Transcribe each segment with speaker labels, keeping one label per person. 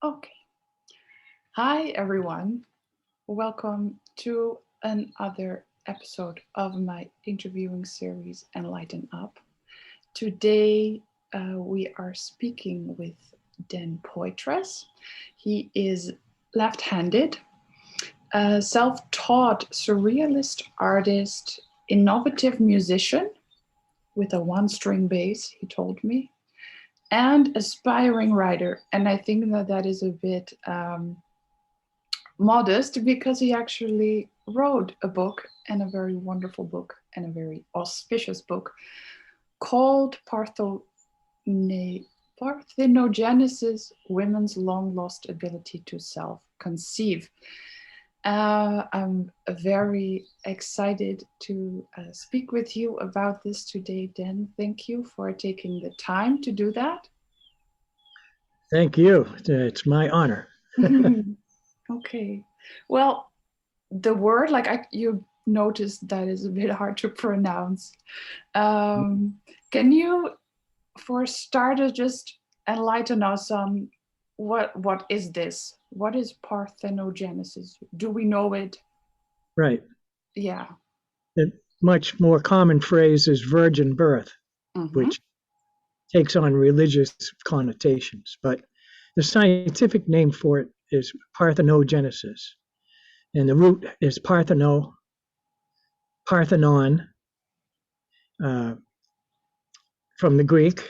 Speaker 1: Okay. Hi, everyone. Welcome to another episode of my interviewing series, Enlighten Up. Today, we are speaking with Den Poitras. He is left handed, a self taught surrealist artist, innovative musician with a one string bass, he told me, and aspiring writer. And I think that is a bit modest because he actually wrote a book, and a very wonderful book and a very auspicious book called Parthenogenesis, Women's Long Lost Ability to Self-Conceive. I'm very excited to speak with you about this today, Den. Thank you for taking the time to do that.
Speaker 2: Thank you. It's my honor.
Speaker 1: Okay. Well, the word, you noticed that is a bit hard to pronounce. Can you, for starters, just enlighten us on what is this? What is parthenogenesis? Do we know it?
Speaker 2: Right.
Speaker 1: Yeah.
Speaker 2: The much more common phrase is virgin birth,
Speaker 1: Mm-hmm.
Speaker 2: which takes on religious connotations. But the scientific name for it is parthenogenesis. And the root is parthenon, uh, from the Greek,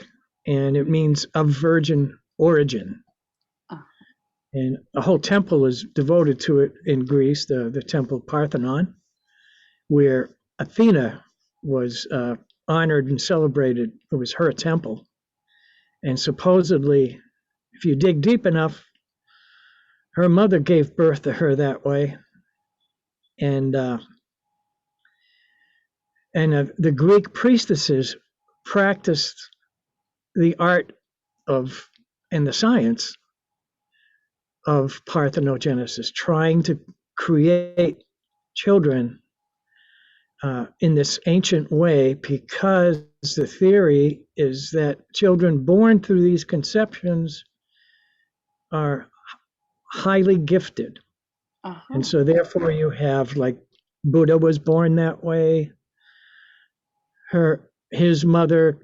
Speaker 2: and it means of virgin origin.
Speaker 1: Uh,
Speaker 2: And a whole temple is devoted to it in Greece, the temple Parthenon, where Athena was honored and celebrated. It was her temple. And supposedly, if you dig deep enough, her mother gave birth to her that way. And the Greek priestesses practiced the art of and the science of parthenogenesis, trying to create children in this ancient way, because the theory is that children born through these conceptions are highly gifted.
Speaker 1: uh-huh.
Speaker 2: And so therefore you have, like, Buddha was born that way. His mother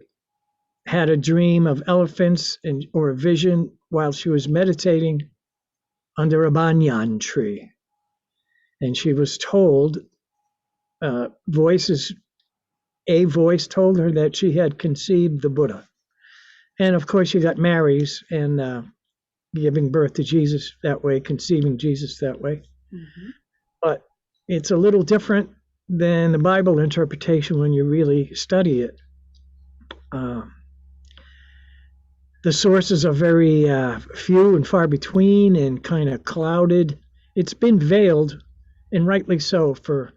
Speaker 2: had a dream of elephants or a vision while she was meditating under a banyan tree. And she was told, a voice told her that she had conceived the Buddha. And of course, she got marries and giving birth to Jesus that way, conceiving Jesus that way.
Speaker 1: Mm-hmm.
Speaker 2: But it's a little different than the Bible interpretation when you really study it. The sources are very few and far between and kind of clouded. It's been veiled, and rightly so, for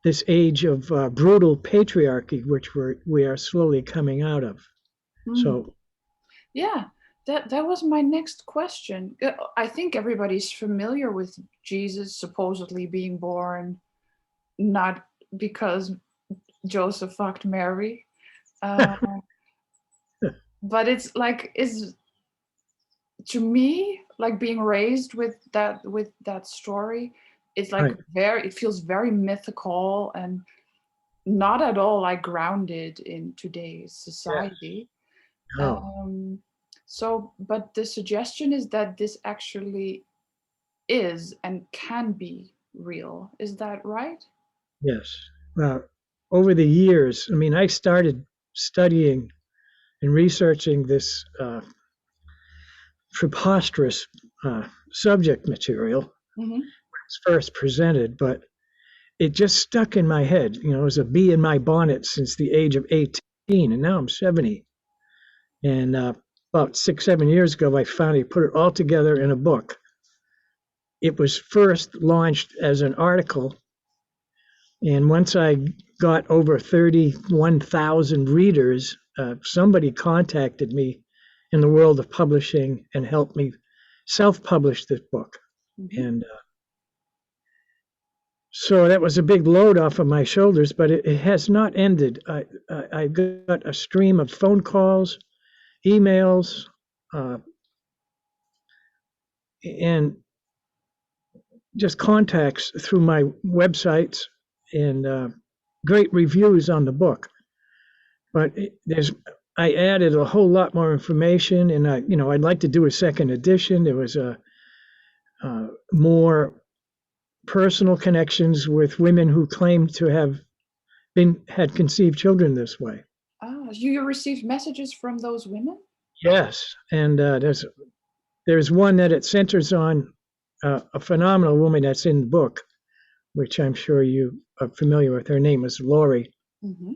Speaker 2: this age of brutal patriarchy, which we are slowly coming out of.
Speaker 1: Mm.
Speaker 2: So,
Speaker 1: Yeah, that was my next question. I think everybody's familiar with Jesus supposedly being born not because Joseph fucked Mary, uh, but it's like is to me like being raised with that story. It's like
Speaker 2: right,
Speaker 1: it feels very mythical and not at all like grounded in today's
Speaker 2: yeah,
Speaker 1: society.
Speaker 2: no,
Speaker 1: Um, so, but the suggestion is that this actually is and can be real. Is that right?
Speaker 2: yes. Over the years, I mean, I started studying and researching this preposterous subject material when
Speaker 1: Mm-hmm.
Speaker 2: it's first presented, but it just stuck in my head. You know, it was a bee in my bonnet since the age of 18, and now I'm 70. And about 6, 7 years ago, I finally put it all together in a book. It was first launched as an article, and once I got over 31,000 readers, somebody contacted me in the world of publishing and helped me self-publish this book.
Speaker 1: Mm-hmm.
Speaker 2: And so that was a big load off of my shoulders, but it has not ended. I got a stream of phone calls, emails, uh, and just contacts through my websites and great reviews on the book. But I added a whole lot more information, and I'd like to do a second edition. There was a more personal connections with women who claimed to have had conceived children this way.
Speaker 1: Ah, you received messages from those women?
Speaker 2: Yes, and there's one that it centers on a phenomenal woman that's in the book, which I'm sure you are familiar with. Her name is Lori,
Speaker 1: Mm-hmm.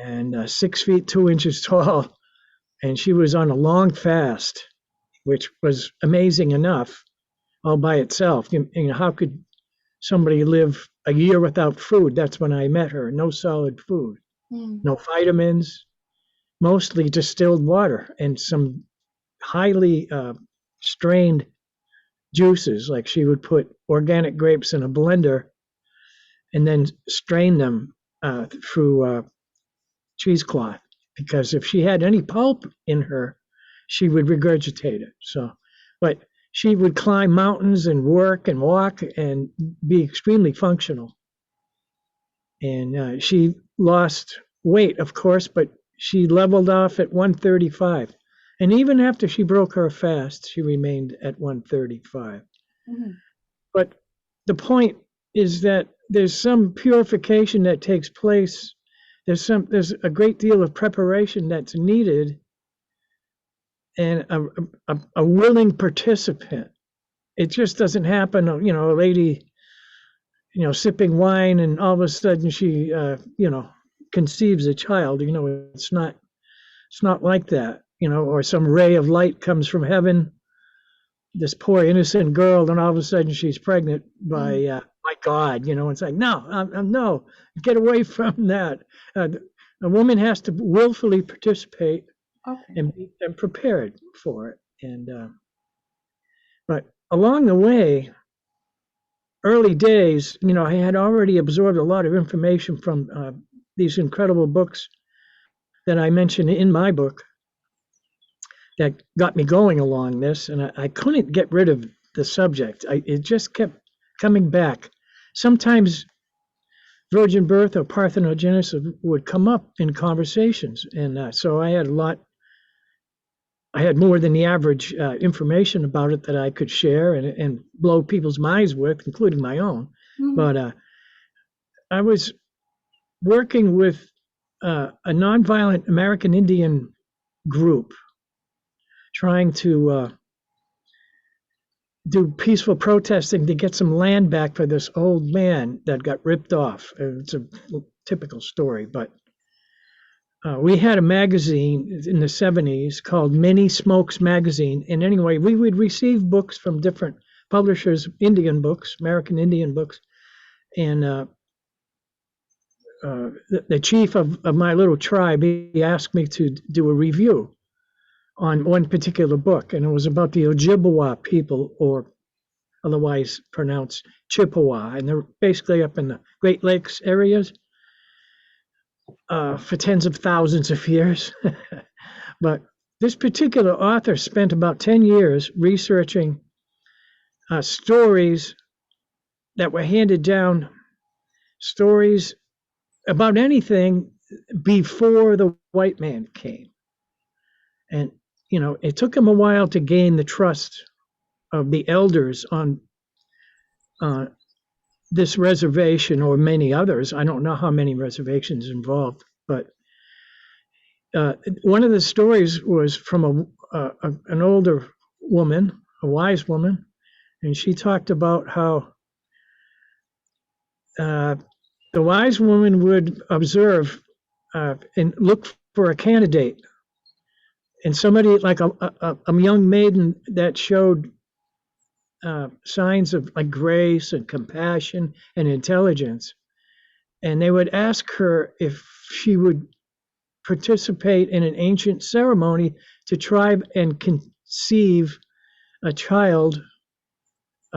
Speaker 2: and 6 feet 2 inches tall, and she was on a long fast, which was amazing enough all by itself. How could somebody live a year without food? That's when I met her. No solid food, no vitamins, mostly distilled water and some highly strained juices. Like she would put organic grapes in a blender and then strain them through cheesecloth, because if she had any pulp in her, she would regurgitate it. So, but she would climb mountains and work and walk and be extremely functional. And she lost weight, of course, but she leveled off at 135. And even after she broke her fast, she remained at 135.
Speaker 1: Mm-hmm.
Speaker 2: But the point is that there's some purification that takes place. There's a great deal of preparation that's needed, and a willing participant. It just doesn't happen. A lady, sipping wine, and all of a sudden she, conceives a child. It's not like that. Or some ray of light comes from heaven, this poor innocent girl, and all of a sudden she's pregnant by God. It's like, no, get away from that. A woman has to willfully participate,
Speaker 1: Okay.
Speaker 2: and be prepared for it. But along the way, early days, I had already absorbed a lot of information from these incredible books that I mentioned in my book that got me going along this, and I couldn't get rid of the subject. It just kept coming back. Sometimes virgin birth or parthenogenesis would come up in conversations, and so I had more than the average information about it that I could share and blow people's minds with, including my own.
Speaker 1: Mm-hmm.
Speaker 2: But I was working with a nonviolent American Indian group, trying to do peaceful protesting to get some land back for this old man that got ripped off. It's a typical story, but we had a magazine in the 70s called Many Smokes Magazine. And anyway, we would receive books from different publishers, Indian books, American Indian books. And the chief of my little tribe, he asked me to do a review on one particular book. And it was about the Ojibwa people, or otherwise pronounced Chippewa. And they're basically up in the Great Lakes areas. For tens of thousands of years. But this particular author spent about 10 years researching stories that were handed down, stories about anything before the white man came. And, it took him a while to gain the trust of the elders on this reservation, or many others. I don't know how many reservations involved, but one of the stories was from an older woman, a wise woman, and she talked about how the wise woman would observe and look for a candidate, and somebody like a young maiden that showed signs of like grace and compassion and intelligence, and they would ask her if she would participate in an ancient ceremony to try and conceive a child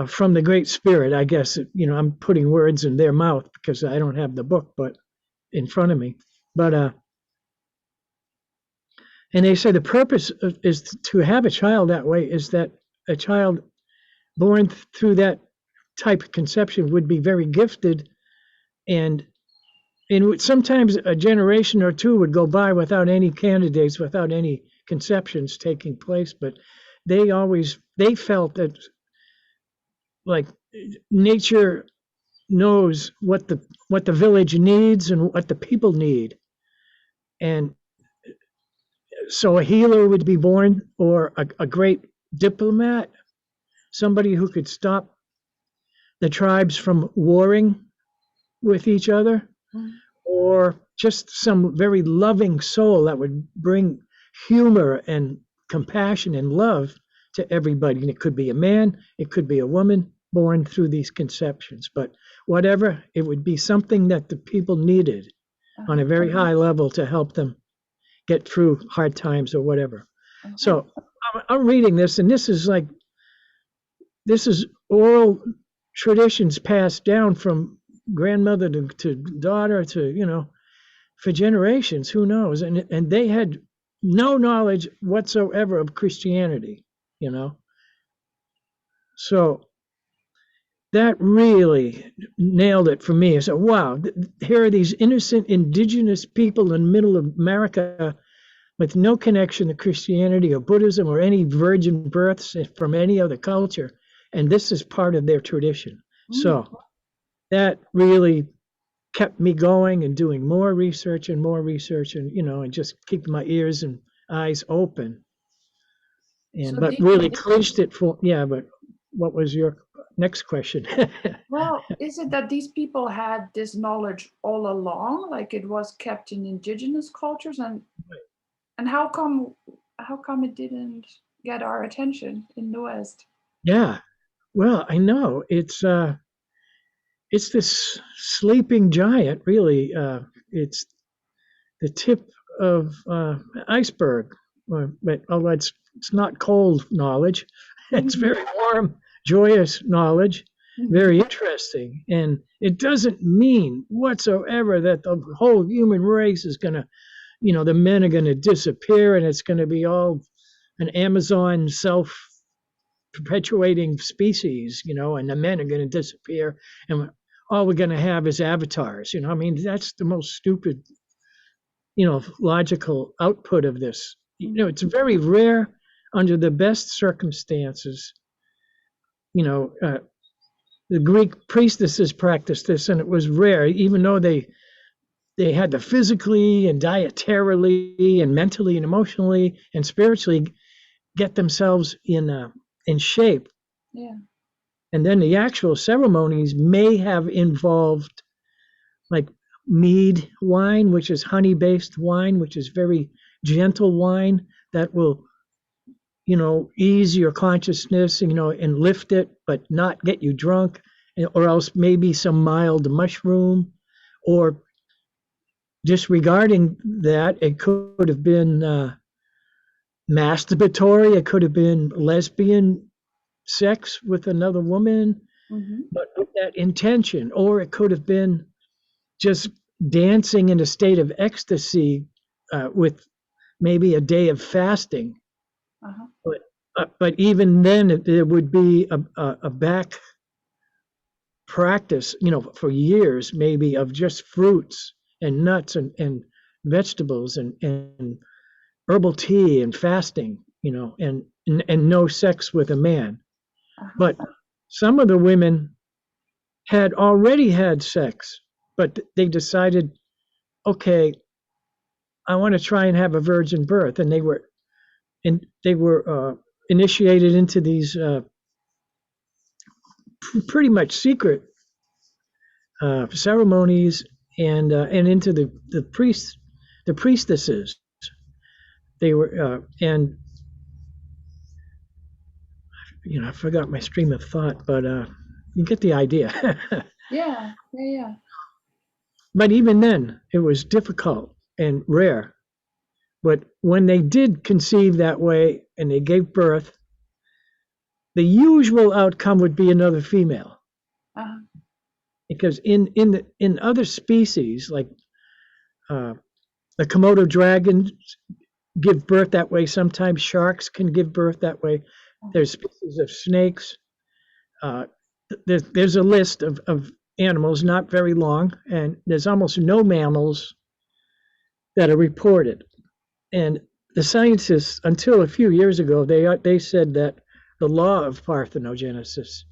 Speaker 2: from the Great Spirit. I guess, I'm putting words in their mouth because I don't have the book but in front of me. But and they say the purpose is to have a child that way, is that a child born through that type of conception would be very gifted, and sometimes a generation or two would go by without any candidates, without any conceptions taking place. But they felt that, like, nature knows what the village needs and what the people need, and so a healer would be born, or a great diplomat, somebody who could stop the tribes from warring with each other, or just some very loving soul that would bring humor and compassion and love to everybody. And it could be a man, it could be a woman born through these conceptions, but whatever, it would be something that the people needed on a very high level to help them get through hard times or whatever. So I'm reading this, and this is oral traditions passed down from grandmother to daughter to, for generations. Who knows? And they had no knowledge whatsoever of Christianity. So that really nailed it for me. I said, wow, here are these innocent indigenous people in the middle of America with no connection to Christianity or Buddhism or any virgin births from any other culture. And this is part of their tradition. So that really kept me going and doing more research and and just keeping my ears and eyes open. And but really clinched it for, yeah, but what was your next question?
Speaker 1: Well, is it that these people had this knowledge all along, like it was kept in indigenous cultures, and how come it didn't get our attention in the West?
Speaker 2: Yeah, well, I know it's this sleeping giant, really. It's the tip of iceberg, but although it's not cold knowledge, it's very warm, joyous knowledge, very interesting, and it doesn't mean whatsoever that the whole human race is going to, the men are going to disappear and it's going to be all an Amazon self-perpetuating species, and the men are going to disappear, and all we're going to have is avatars. I mean, that's the most stupid, logical output of this. It's very rare under the best circumstances. The Greek priestesses practiced this, and it was rare, even though they had to physically and dietarily and mentally and emotionally and spiritually get themselves in shape.
Speaker 1: Yeah.
Speaker 2: And then the actual ceremonies may have involved, like, mead wine, which is honey-based wine, which is very gentle wine that will, ease your consciousness, and lift it, but not get you drunk, or else maybe some mild mushroom, or disregarding that, it could have been masturbatory, it could have been lesbian sex with another woman, but with that intention, or it could have been just dancing in a state of ecstasy with maybe a day of fasting. But even then, there would be a back practice, for years, maybe, of just fruits and nuts and vegetables and herbal tea and fasting, and no sex with a man. But some of the women had already had sex, but they decided, okay, I want to try and have a virgin birth, and they were initiated into these pretty much secret ceremonies, and into the priestesses. They were and I forgot my stream of thought, but you get the idea.
Speaker 1: Yeah.
Speaker 2: But even then, it was difficult and rare. But when they did conceive that way and they gave birth, the usual outcome would be another female. Because in other species, like the Komodo dragons give birth that way. Sometimes sharks can give birth that way. There's species of snakes uh, there's a list of animals, not very long, and there's almost no mammals that are reported. And the scientists, until a few years ago, they said that the law of parthenogenesis,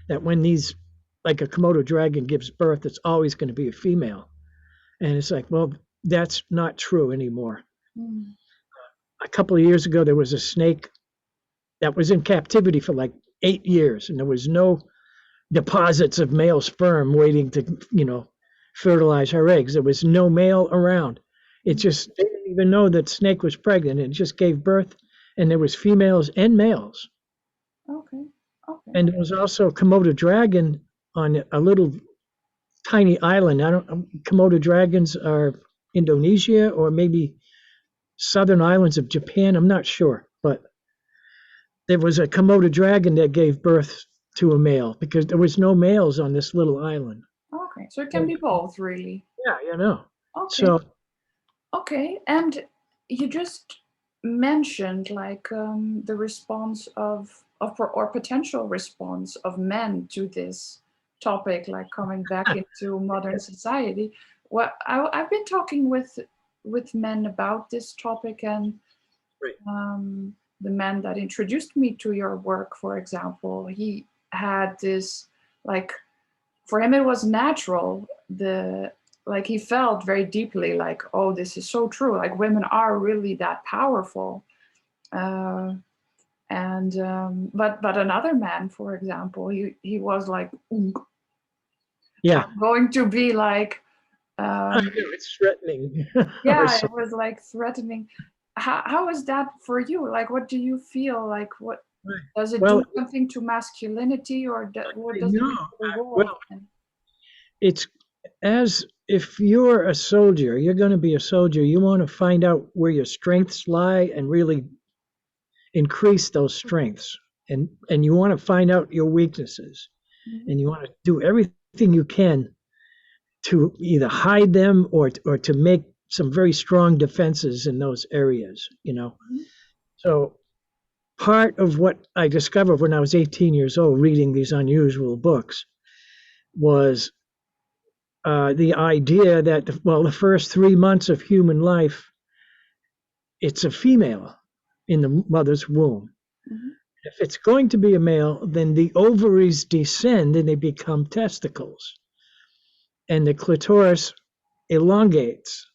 Speaker 2: that when these, like a Komodo dragon gives birth, it's always going to be a female. And it's like, well, that's not true anymore.
Speaker 1: Mm.
Speaker 2: A couple of years ago, there was a snake that was in captivity for like 8 years, and there was no deposits of male sperm waiting to, fertilize her eggs. There was no male around. It just, they didn't even know that snake was pregnant. It just gave birth, and there was females and males.
Speaker 1: Okay. Okay.
Speaker 2: And there was also a Komodo dragon on a little tiny island. Komodo dragons are Indonesia or maybe southern islands of Japan. I'm not sure, but there was a Komodo dragon that gave birth to a male because there was no males on this little island.
Speaker 1: Okay. So it can be both, really.
Speaker 2: Yeah.
Speaker 1: Okay.
Speaker 2: So
Speaker 1: Okay. And you just mentioned like the response of or potential response of men to this topic, like coming back into modern society. Well, I've been talking with men about this topic, and
Speaker 2: right.
Speaker 1: the man that introduced me to your work, for example, he had this, like, for him it was natural, the like he felt very deeply like, oh, this is so true, like women are really that powerful. And but another man, for example, he was like,
Speaker 2: Yeah,
Speaker 1: I'm going to be like,
Speaker 2: I know it's threatening.
Speaker 1: yeah, it was like threatening. How is that for you? Like, what do you feel like? What does it do
Speaker 2: Well,
Speaker 1: something to masculinity, or what does it
Speaker 2: no.
Speaker 1: mean for the
Speaker 2: Well,
Speaker 1: role?
Speaker 2: it's as if you're a soldier, you're going to be a soldier. You want to find out where your strengths lie and really increase those strengths. And you want to find out your weaknesses.
Speaker 1: Mhm.
Speaker 2: And you want to do everything you can to either hide them or to make some very strong defenses in those areas.
Speaker 1: Mhm.
Speaker 2: So part of what I discovered when I was 18 years old reading these unusual books was the idea that, well, the first 3 months of human life, it's a female in the mother's womb.
Speaker 1: Mhm.
Speaker 2: If it's going to be a male, then the ovaries descend and they become testicles, and the clitoris elongates.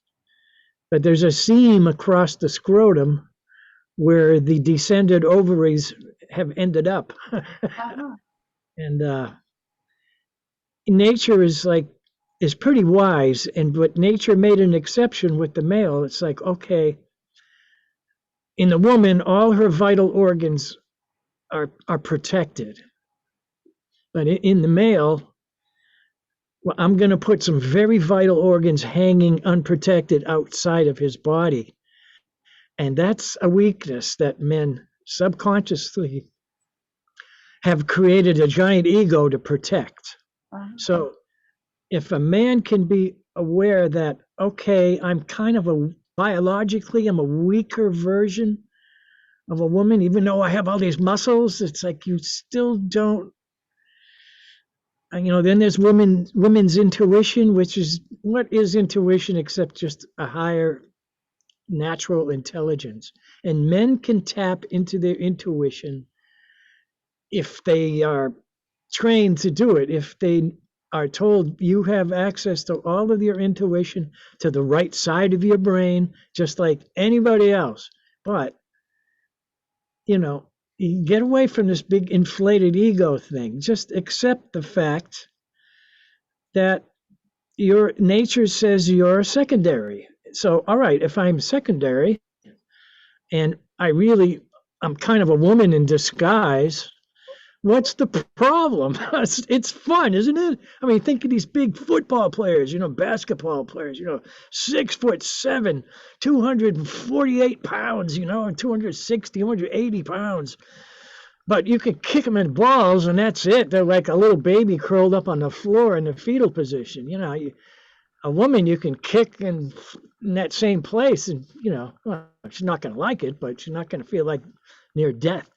Speaker 2: But there's a seam across the scrotum where the descended ovaries have ended up.
Speaker 1: Uh-huh.
Speaker 2: And nature is pretty wise, but nature made an exception with the male. It's like, okay, in the woman, all her vital organs are protected, but in the male, well, I'm going to put some very vital organs hanging unprotected outside of his body, and that's a weakness that men subconsciously have created a giant ego to protect.
Speaker 1: Uh-huh.
Speaker 2: So if a man can be aware that, okay, I'm kind of biologically, I'm a weaker version of a woman, even though I have all these muscles, it's like you still don't, then there's women's intuition, which is, what is intuition except just a higher natural intelligence? And men can tap into their intuition if they are trained to do it, if they are told you have access to all of your intuition to the right side of your brain, just like anybody else. But, you get away from this big inflated ego thing. Just accept the fact that your nature says you're secondary. So, all right, if I'm secondary and I'm kind of a woman in disguise, what's the problem? It's fun, isn't it? I mean, think of these big football players, basketball players, 6'7", 248 pounds, and 260, 280 pounds. But you could kick them in balls and that's it. They're like a little baby curled up on the floor in the fetal position. A woman you can kick in that same place and, well, she's not going to like it, but she's not going to feel like near death.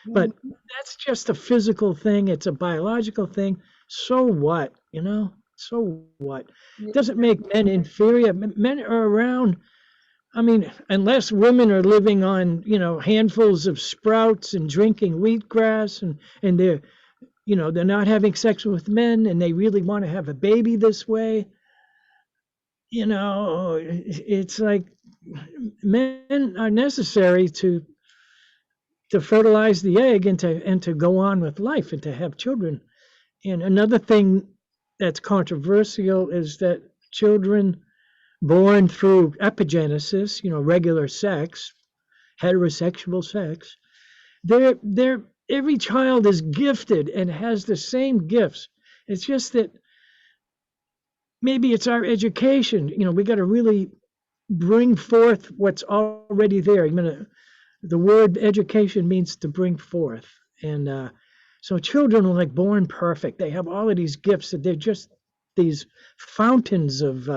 Speaker 2: But
Speaker 1: Mhm.
Speaker 2: that's just a physical thing. It's a biological thing. So what? So what?
Speaker 1: Yeah.
Speaker 2: Doesn't make men inferior. Men are around. I mean, unless women are living on, handfuls of sprouts and drinking wheatgrass and they're not having sex with men and they really want to have a baby this way, it's like men are necessary to fertilize the egg and to go on with life and to have children. And another thing that's controversial is that children born through epigenesis, regular sex, heterosexual sex, they're every child is gifted and has the same gifts. It's just that maybe it's our education. We got to really bring forth what's already there. The word education means to bring forth, and so children are like born perfect. They have all of these gifts that they're just these fountains of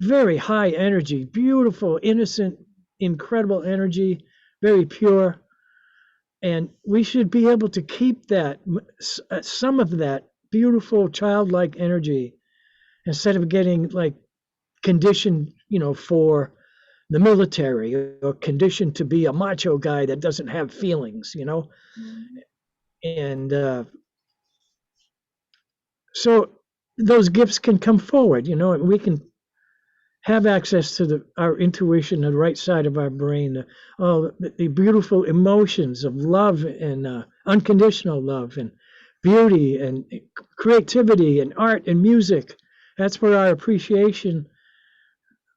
Speaker 2: very high energy, beautiful, innocent, incredible energy, very pure. And we should be able to keep some of that beautiful childlike energy instead of getting like conditioned, for the military or conditioned to be a macho guy that doesn't have feelings.
Speaker 1: Mhm.
Speaker 2: And so those gifts can come forward, and we can have access to our intuition, the right side of our brain, the beautiful emotions of love and unconditional love and beauty and creativity and art and music. That's where our appreciation,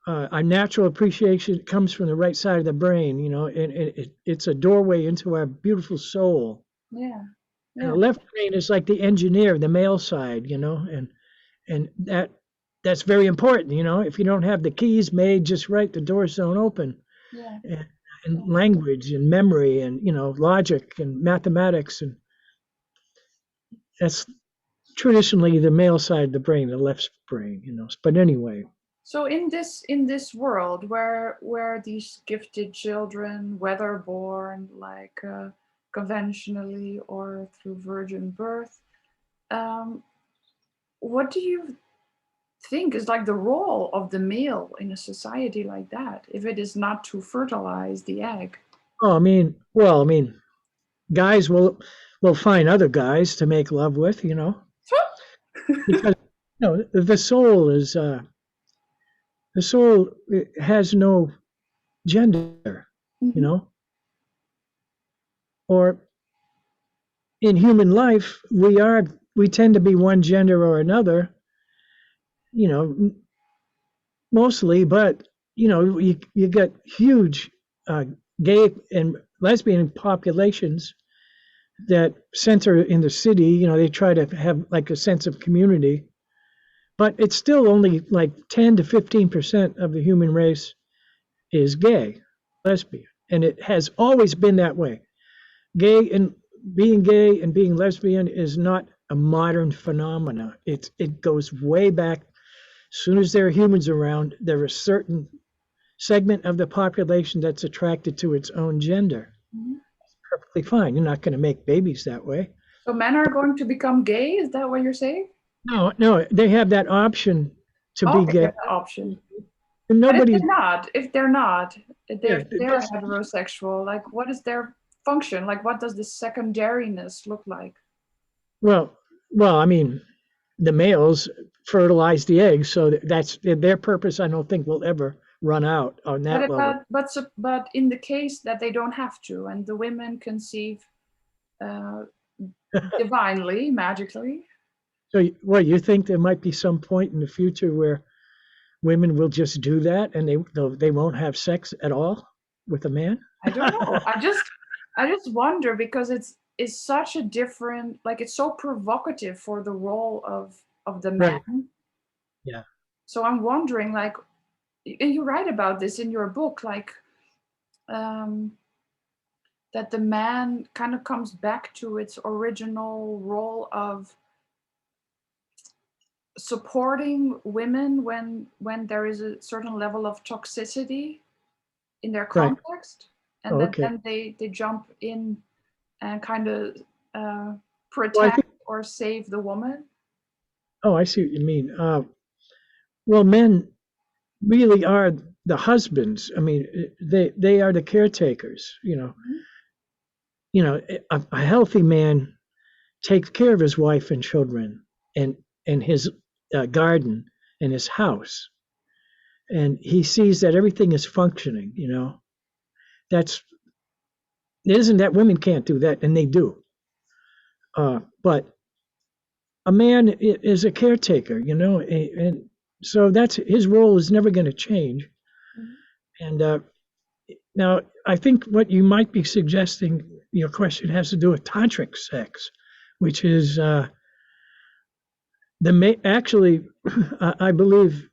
Speaker 2: our natural appreciation comes from the right side of the brain, and it's a doorway into our beautiful soul.
Speaker 1: Yeah.
Speaker 2: And the
Speaker 1: Yeah.
Speaker 2: left brain is like the engineer, the male side, and that's very important. If you don't have the keys made just right, the doors don't open.
Speaker 1: Yeah.
Speaker 2: And, and language and memory and logic and mathematics, and that's traditionally the male side of the brain, the left brain. But anyway,
Speaker 1: So in this world where these gifted children, whether born like conventionally or through virgin birth, um, what do you think is like the role of the male in a society like that, if it is not to fertilize the egg?
Speaker 2: oh, I mean, guys will find other guys to make love with, because the soul has no gender, you
Speaker 1: Mhm.
Speaker 2: know, or in human life we tend to be one gender or another, you know, mostly, but you get huge gay and lesbian populations that center in the city. They try to have like a sense of community, but it's still only like 10 to 15% of the human race is gay, lesbian, and it has always been that way. Gay and being lesbian is not a modern phenomena. It goes way back. As soon as there are humans around, there are a certain segment of the population that's attracted to its own gender.
Speaker 1: Mhm.
Speaker 2: Perfectly fine. You're not going to make babies that way.
Speaker 1: So men are going to become gay? Is that what you're saying?
Speaker 2: No, no, they have that option to be
Speaker 1: Okay, they
Speaker 2: gay.
Speaker 1: have the option.
Speaker 2: And
Speaker 1: But
Speaker 2: nobody,
Speaker 1: if they're not, if
Speaker 2: yeah,
Speaker 1: they're
Speaker 2: that's,
Speaker 1: heterosexual, like what is their function? Like what does the secondariness look like?
Speaker 2: well, I mean, the males fertilize the eggs, so that's their purpose. I don't think will ever run out on that level.
Speaker 1: But in the case that they don't have to, and the women conceive uh, divinely, magically.
Speaker 2: So, what you think there might be some point in the future where women will just do that and they won't have sex at all with a man?
Speaker 1: I don't know. I just wonder because it's such a different, like it's so provocative for the role of the
Speaker 2: Right.
Speaker 1: man.
Speaker 2: Yeah.
Speaker 1: So I'm wondering, like, and you write about this in your book, like um, that the man kind of comes back to its original role of supporting women when there is a certain level of toxicity in their
Speaker 2: Right.
Speaker 1: context, and
Speaker 2: Oh,
Speaker 1: then
Speaker 2: okay.
Speaker 1: they jump in and kind of
Speaker 2: Well, I
Speaker 1: protect
Speaker 2: think.
Speaker 1: or save the woman.
Speaker 2: Oh, I see what you mean. Well, men really are the husbands. I mean, they are the caretakers.
Speaker 1: Mhm.
Speaker 2: A healthy man takes care of his wife and children, and his garden and his house, and he sees that everything is functioning. That's it isn't that women can't do that, and they do. But a man is a caretaker, and so that's his role is never going to change.
Speaker 1: Mhm.
Speaker 2: And now, I think what you might be suggesting, your question has to do with tantric sex, which is actually, I believe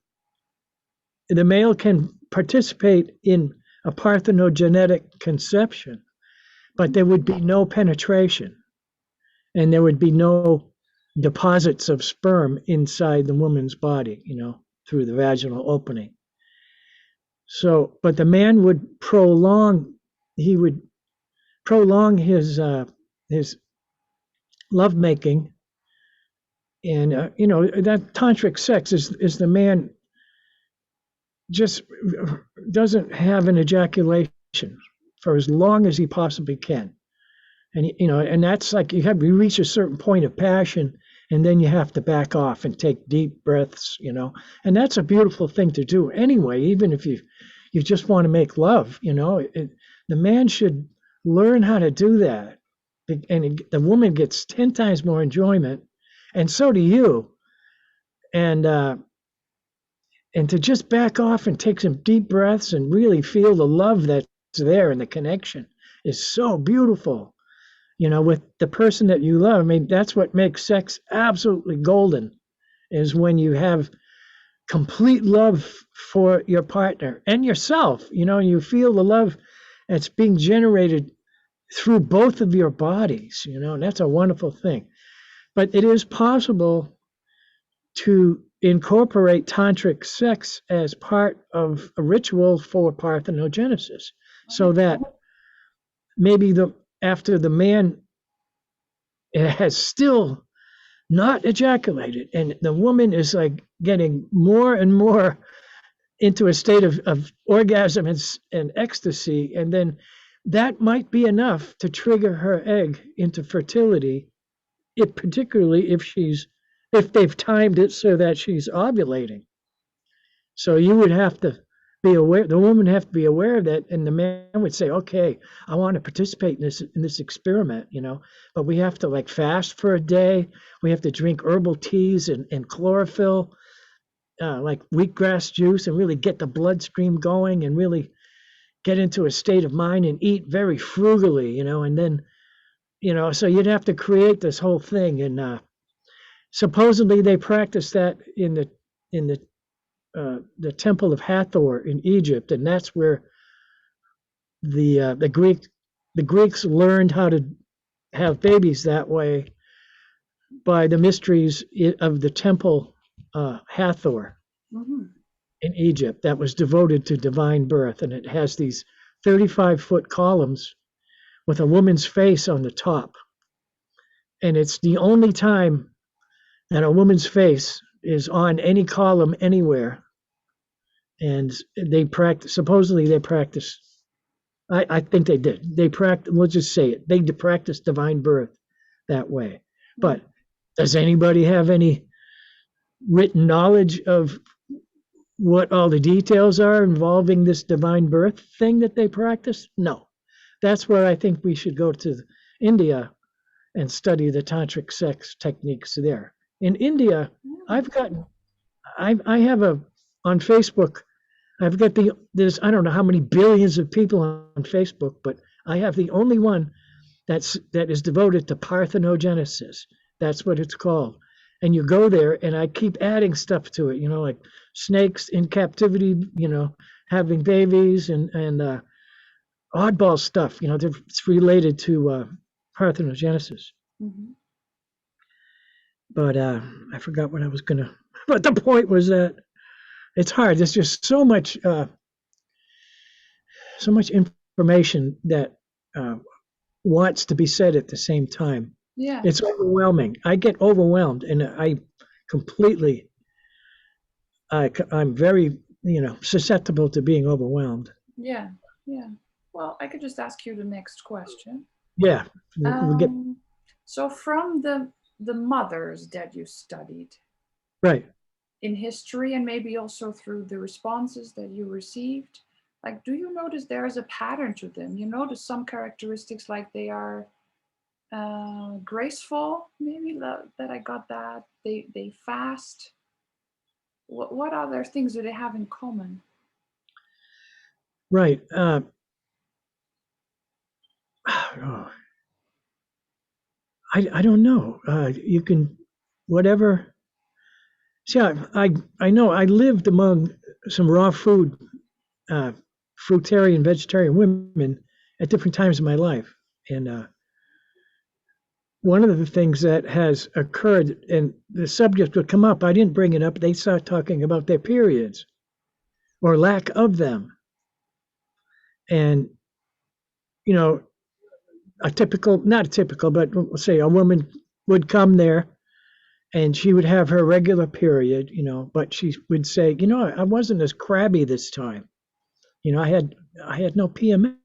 Speaker 2: the male can participate in a parthenogenetic conception, but there would be no penetration, and there would be no deposits of sperm inside the woman's body, through the vaginal opening. So, but the man would he would prolong his lovemaking, and that tantric sex is the man just doesn't have an ejaculation for as long as he possibly can, and and that's like you reach a certain point of passion, and then you have to back off and take deep breaths, and that's a beautiful thing to do anyway, even if you just want to make love, the man should learn how to do that, and the woman gets 10 times more enjoyment, and so do you, and to just back off and take some deep breaths and really feel the love that's there, and the connection is so beautiful, with the person that you love. I mean, that's what makes sex absolutely golden, is when you have complete love for your partner and yourself. You feel the love that's being generated through both of your bodies, and that's a wonderful thing. But it is possible to incorporate tantric sex as part of a ritual for parthenogenesis, so that maybe after the man has still not ejaculated, and the woman is like getting more and more into a state of orgasm and ecstasy, and then that might be enough to trigger her egg into fertility, particularly if they've timed it so that she's ovulating. So you would have to be aware, the woman have to be aware of that, and the man would say, okay, I want to participate in this experiment, but we have to like fast for a day. We have to drink herbal teas and chlorophyll, like wheatgrass juice, and really get the bloodstream going, and really get into a state of mind, and eat very frugally, and then, so you'd have to create this whole thing. And supposedly they practice that in the temple of Hathor in Egypt, and that's where the Greeks learned how to have babies that way by the mysteries of the temple Hathor
Speaker 1: Mm-hmm.
Speaker 2: in Egypt, that was devoted to divine birth, and it has these 35-foot columns with a woman's face on the top, and it's the only time that a woman's face is on any column anywhere. And supposedly they practice, I think they did. They practice, we'll just say it, they practice divine birth that way. But does anybody have any written knowledge of what all the details are involving this divine birth thing that they practice? No. That's where I think we should go to India and study the tantric sex techniques there. In India, I've got, I have on Facebook, I've got there's, I don't know how many billions of people on Facebook, but I have the only one that is devoted to parthenogenesis. That's what it's called. And you go there, and I keep adding stuff to it, like snakes in captivity, having babies, and oddball stuff, it's related to parthenogenesis.
Speaker 1: Mm-hmm.
Speaker 2: But I forgot what I was gonna. But the point was that it's hard. There's just so much information that wants to be said at the same time.
Speaker 1: Yeah.
Speaker 2: It's overwhelming. I get overwhelmed, and I completely, I'm very, susceptible to being overwhelmed.
Speaker 1: Yeah. Yeah. Well, I could just ask you the next question.
Speaker 2: Yeah, we get
Speaker 1: Um, so from the mothers that you studied
Speaker 2: right.
Speaker 1: in history and maybe also through the responses that you received, like, do you notice there is a pattern to them? You notice some characteristics like they are graceful, maybe that I got that. They fast. What other things do they have in common?
Speaker 2: Right. Oh, I don't know. You can, whatever. See, I know I lived among some raw food, uh, fruitarian, vegetarian women at different times in my life. And one of the things that has occurred, and the subject would come up, I didn't bring it up, they start talking about their periods or lack of them. And, you know, not a typical, but we'll say a woman would come there and she would have her regular period, but she would say, I wasn't as crabby this time. I had no PMS,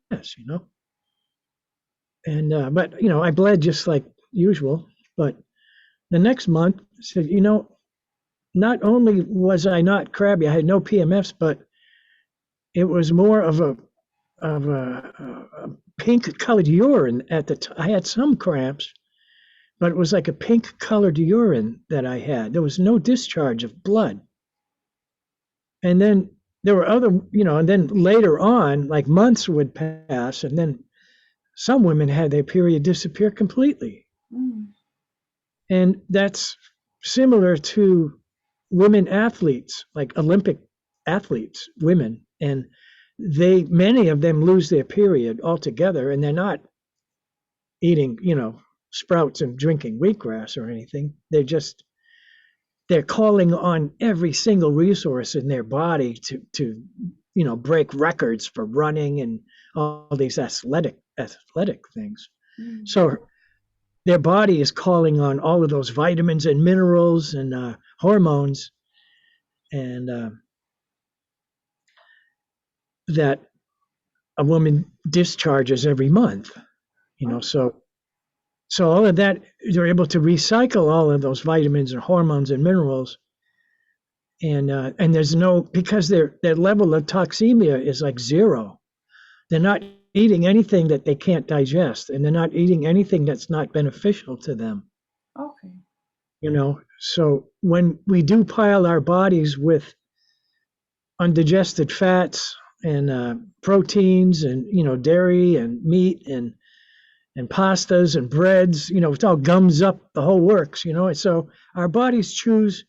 Speaker 2: and but I bled just like usual. But the next month, said, not only was I not crabby, I had no PMS, but it was more of a pink colored urine at the time. I had some cramps, but it was like a pink colored urine that I had. There was no discharge of blood. And then there were other, and then later on, like months would pass, and then some women had their period disappear completely.
Speaker 1: Mm.
Speaker 2: And that's similar to women athletes, like Olympic athletes, women. And many of them lose their period altogether, and they're not eating, sprouts and drinking wheatgrass or anything. They're calling on every single resource in their body to break records for running and all these athletic things.
Speaker 1: Mm.
Speaker 2: So their body is calling on all of those vitamins and minerals and hormones, and that a woman discharges every month.
Speaker 1: Oh.
Speaker 2: So all of that, they're able to recycle all of those vitamins and hormones and minerals, and there's no, because their level of toxemia is like zero. They're not eating anything that they can't digest, and they're not eating anything that's not beneficial to them.
Speaker 1: Okay.
Speaker 2: So when we do pile our bodies with undigested fats and proteins and dairy and meat and pastas and breads, it all gums up the whole works, and so our bodies choose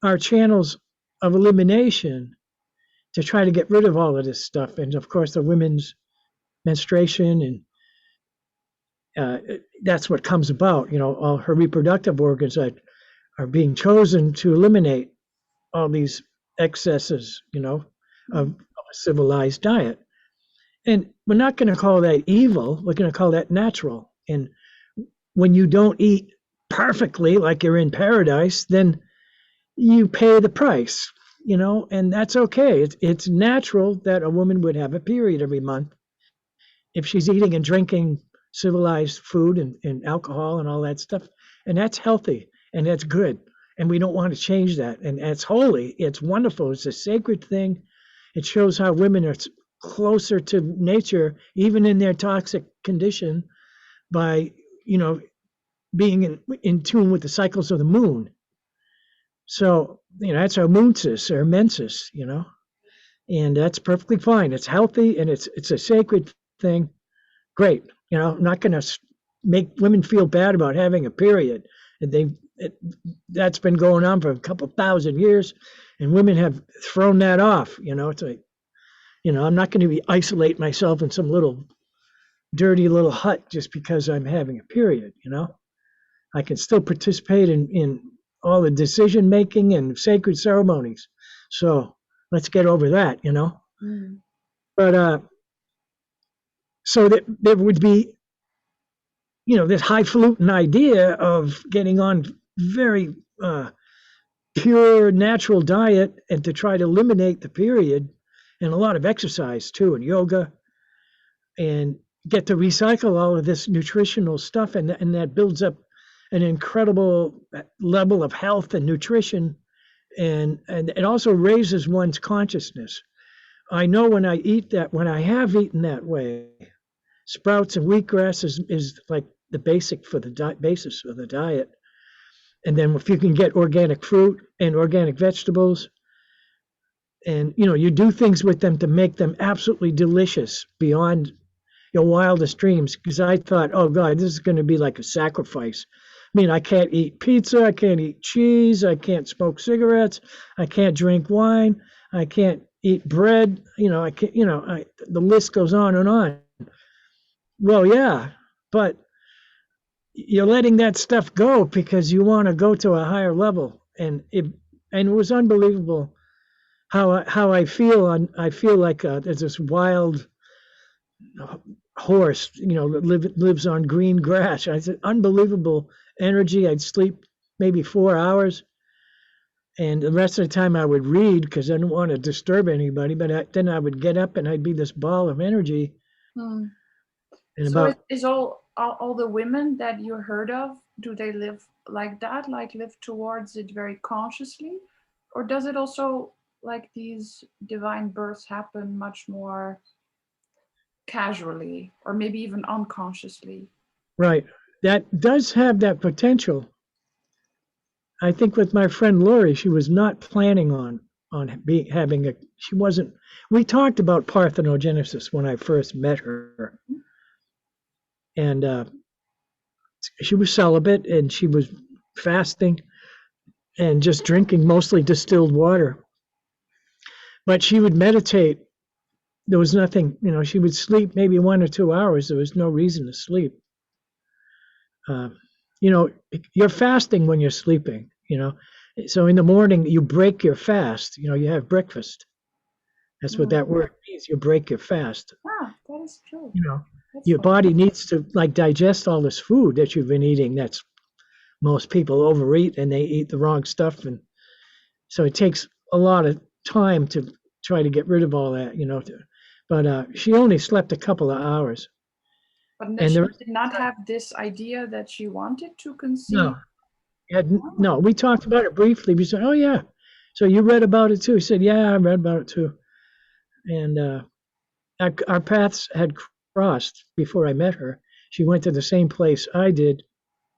Speaker 2: our channels of elimination to try to get rid of all of this stuff. And of course, the women's menstruation, and that's what comes about. All her reproductive organs are being chosen to eliminate all these excesses, of a civilized diet. And we're not going to call that evil. We're going to call that natural. And when you don't eat perfectly like you're in paradise, then you pay the price, and that's okay. It's natural that a woman would have a period every month if she's eating and drinking civilized food and alcohol and all that stuff. And that's healthy and that's good. And we don't want to change that. And it's holy. It's wonderful. It's a sacred thing. It shows how women are closer to nature, even in their toxic condition, by, being in tune with the cycles of the moon. So, that's our moonsis or mensis, and that's perfectly fine. It's healthy and it's a sacred thing. Great. I'm not going to make women feel bad about having a period. That's been going on for a couple thousand years, and women have thrown that off. It's like, I'm not going to isolate myself in some little dirty little hut just because I'm having a period. I can still participate in all the decision making and sacred ceremonies. So let's get over that.
Speaker 1: Mm.
Speaker 2: But so there would be this highfalutin idea of getting on very pure natural diet and to try to eliminate the period, and a lot of exercise too, and yoga, and get to recycle all of this nutritional stuff, and that builds up an incredible level of health and nutrition, and it also raises one's consciousness. I know when I eat that, when I have eaten that way, sprouts and wheatgrass is like the basic for the basis of the diet. And then if you can get organic fruit and organic vegetables, and you do things with them to make them absolutely delicious beyond your wildest dreams. Because I thought, oh God, this is going to be like a sacrifice. I mean, I can't eat pizza, I can't eat cheese, I can't smoke cigarettes, I can't drink wine, I can't eat bread. I can't. The list goes on and on. Well, yeah, but you're letting that stuff go because you want to go to a higher level, and it was unbelievable how I feel. I feel like there's this wild horse, that lives on green grass. I said, unbelievable energy. I'd sleep maybe 4 hours, and the rest of the time I would read because I didn't want to disturb anybody. But then I would get up and I'd be this ball of energy.
Speaker 1: Hmm.
Speaker 2: And
Speaker 1: So
Speaker 2: about
Speaker 1: is all the women that you heard of, do they live like that, like live towards it very consciously? Or does it also, like these divine births, happen much more casually or maybe even unconsciously?
Speaker 2: right, that does have that potential. I think with my friend Lori, she was not planning on having a. She wasn't. We talked about parthenogenesis when I first met her, and she was celibate and she was fasting and just drinking mostly distilled water. But she would meditate. There was nothing, she would sleep maybe 1 or 2 hours. There was no reason to sleep. Uh, you're fasting when you're sleeping, So in the morning, you break your fast, you have breakfast. That's what
Speaker 1: Mm.
Speaker 2: that word means. You break your fast.
Speaker 1: Ah, that is true.
Speaker 2: You know,
Speaker 1: That's
Speaker 2: your
Speaker 1: fun.
Speaker 2: body needs to like digest all this food that you've been eating. That's most people overeat and they eat the wrong stuff. And so it takes a lot of time to try to get rid of all that, but she only slept a couple of hours.
Speaker 1: But
Speaker 2: And
Speaker 1: she
Speaker 2: there,
Speaker 1: did not have this idea that she wanted to conceive.
Speaker 2: no, no,
Speaker 1: Oh.
Speaker 2: we talked about it briefly. We said, oh, yeah. So you read about it too? He said, yeah, I read about it too. And our paths had crossed before I met her. She went to the same place I did.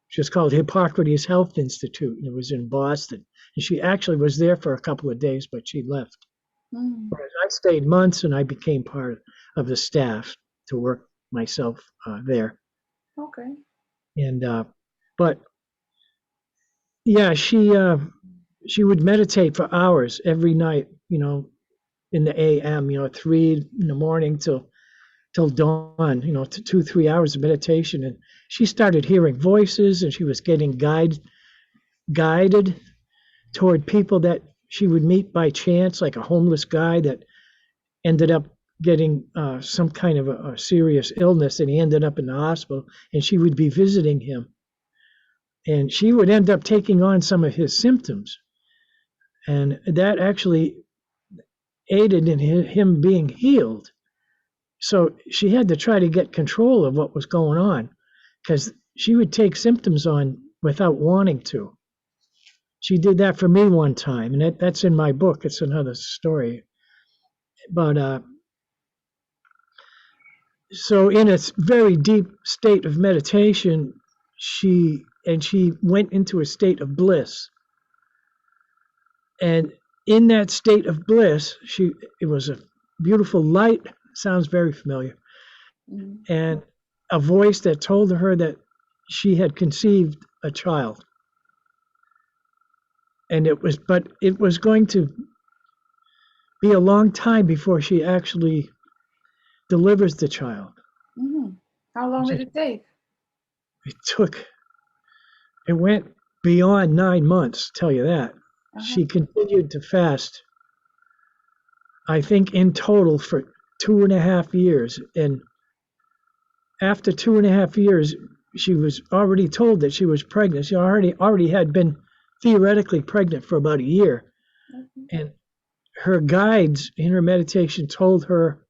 Speaker 2: She was called Hippocrates Health Institute, and it was in Boston. And she actually was there for a couple of days, but she left.
Speaker 1: Mm.
Speaker 2: Whereas I stayed months, and I became part of the staff to work myself there.
Speaker 1: Okay.
Speaker 2: And but yeah, she would meditate for hours every night, in the AM, 3 in the morning till dawn, to 2, 3 hours of meditation. And she started hearing voices, and she was getting guided toward people that she would meet by chance, like a homeless guy that ended up getting some kind of a serious illness, and he ended up in the hospital, and she would be visiting him. And she would end up taking on some of his symptoms. And that actually aided in him being healed. So she had to try to get control of what was going on because she would take symptoms on without wanting to. She did that for me one time, and that's in my book. It's another story. But so in a very deep state of meditation, she went into a state of bliss. And in that state of bliss, it was a beautiful light. Sounds very familiar.
Speaker 1: Mm.
Speaker 2: And a voice that told her that she had conceived a child. And but it was going to be a long time before she actually delivers the child.
Speaker 1: Mm-hmm. How long did it take?
Speaker 2: It went beyond 9 months, tell you that.
Speaker 1: Uh-huh.
Speaker 2: She continued to fast, I think in total for 2.5 years. And after 2.5 years, she was already told that she was pregnant. She already had been theoretically pregnant for about a year, and her guides in her meditation told her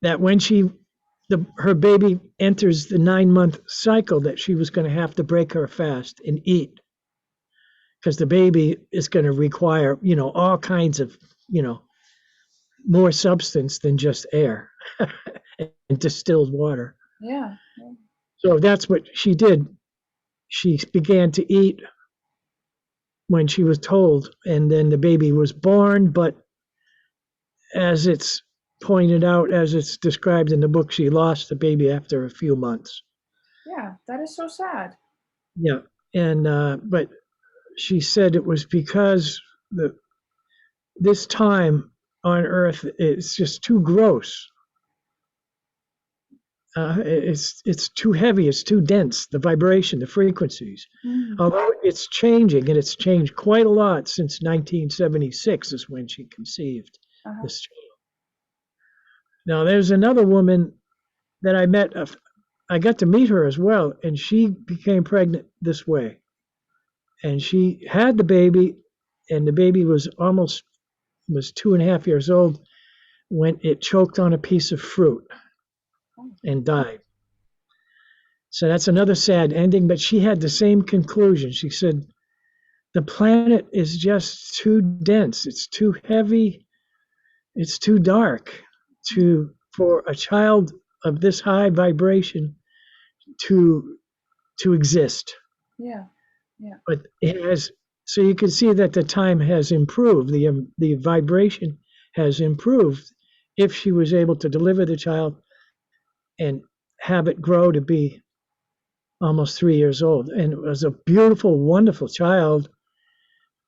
Speaker 2: that when her baby enters the 9-month cycle, that she was going to have to break her fast and eat, because the baby is going to require, all kinds of, more substance than just air and distilled water.
Speaker 1: Yeah.
Speaker 2: So that's what she did. She began to eat when she was told, and then the baby was born. But as it's pointed out, as it's described in the book, she lost the baby after a few months.
Speaker 1: Yeah, that is so sad.
Speaker 2: Yeah, and but she said it was because this time on Earth is just too gross. It's too heavy. It's too dense. The vibration, the frequencies. Although it's changing, and it's changed quite a lot since 1976 is when she conceived this child. Now, there's another woman that I met. I got to meet her as well, and she became pregnant this way. And she had the baby, and the baby was 2.5 years old when it choked on a piece of fruit and died. So that's another sad ending, but she had the same conclusion. She said, the planet is just too dense, it's too heavy, it's too dark for a child of this high vibration to exist.
Speaker 1: Yeah.
Speaker 2: But it has, so you can see that the time has improved, the vibration has improved if she was able to deliver the child and have it grow to be almost 3 years old. And it was a beautiful, wonderful child.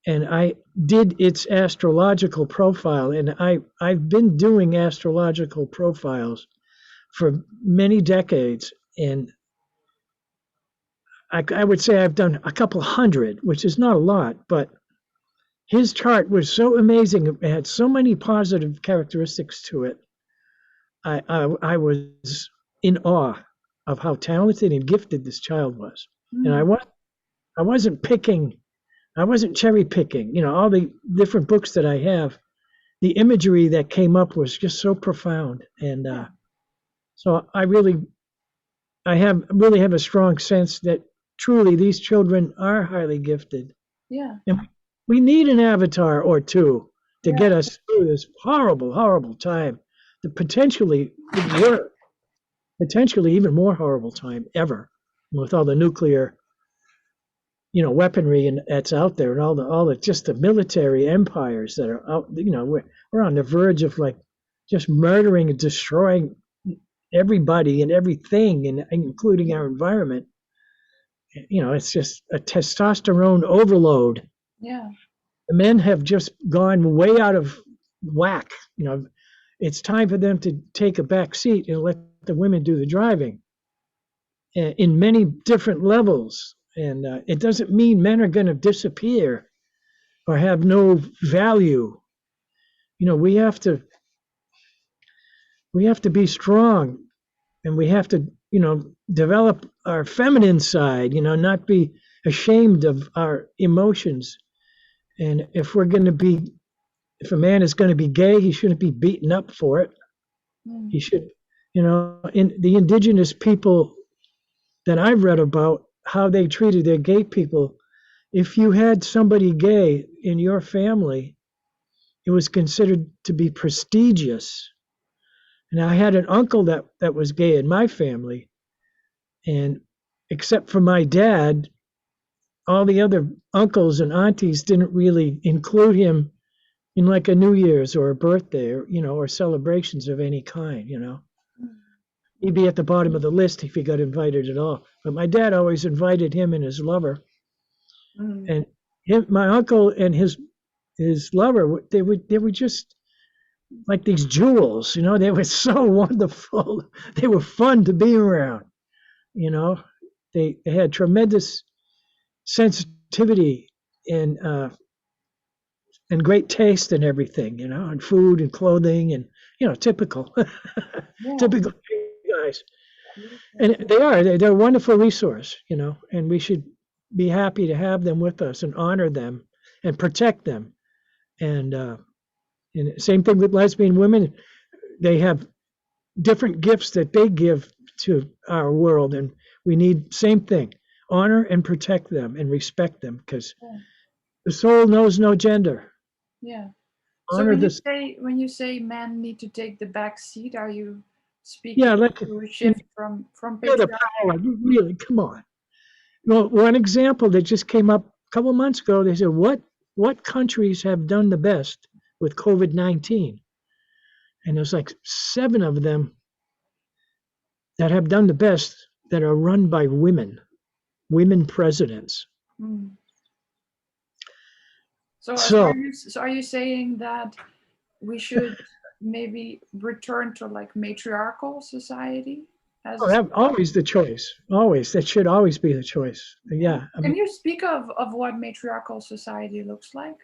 Speaker 2: And I did its astrological profile, and I've been doing astrological profiles for many decades, and I would say I've done a couple hundred, which is not a lot, but his chart was so amazing. It had so many positive characteristics to it. I was in awe of how talented and gifted this child was. And I wasn't cherry picking, all the different books that I have. The imagery that came up was just so profound. And so I really have a strong sense that truly these children are highly gifted.
Speaker 1: Yeah.
Speaker 2: And we need an avatar or two to get us through this horrible, horrible time. The potentially even more horrible time ever, with all the nuclear, weaponry and that's out there, and all the just the military empires that are out. We're on the verge of like just murdering and destroying everybody and everything, and including our environment. It's just a testosterone overload.
Speaker 1: Yeah.
Speaker 2: The men have just gone way out of whack. It's time for them to take a back seat and let the women do the driving in many different levels. And it doesn't mean men are going to disappear or have no value. We have to be strong, and we have to, develop our feminine side, not be ashamed of our emotions. And if a man is going to be gay, he shouldn't be beaten up for it. He should, in the indigenous people that I've read about, how they treated their gay people. If you had somebody gay in your family, it was considered to be prestigious. And I had an uncle that was gay in my family, and except for my dad, all the other uncles and aunties didn't really include him in like a New Year's or a birthday, or celebrations of any kind. He'd be at the bottom of the list if he got invited at all. But my dad always invited him and his lover. And my uncle and his lover, they were just like these jewels. They were so wonderful. They were fun to be around. They had tremendous sensitivity and great taste and everything. And food and clothing and typical typical guys. And they're a wonderful resource, and we should be happy to have them with us and honor them and protect them. And same thing with lesbian women. They have different gifts that they give to our world, and we need same thing: honor and protect them and respect them, because the soul knows no gender.
Speaker 1: Yeah. So
Speaker 2: Honor
Speaker 1: when you say men need to take the back seat, are you speaking
Speaker 2: yeah, like
Speaker 1: to a shift from
Speaker 2: feel the
Speaker 1: patriarchy?
Speaker 2: power. Really, come on. Well, one example that just came up a couple of months ago, they said, what countries have done the best with COVID-19? And there's like 7 of them that have done the best that are run by women presidents.
Speaker 1: Mm. So
Speaker 2: So,
Speaker 1: are you saying that we should maybe return to like matriarchal society as
Speaker 2: always the choice. Always. That should always be the choice. Yeah. I
Speaker 1: Can
Speaker 2: mean,
Speaker 1: you speak of what matriarchal society looks like?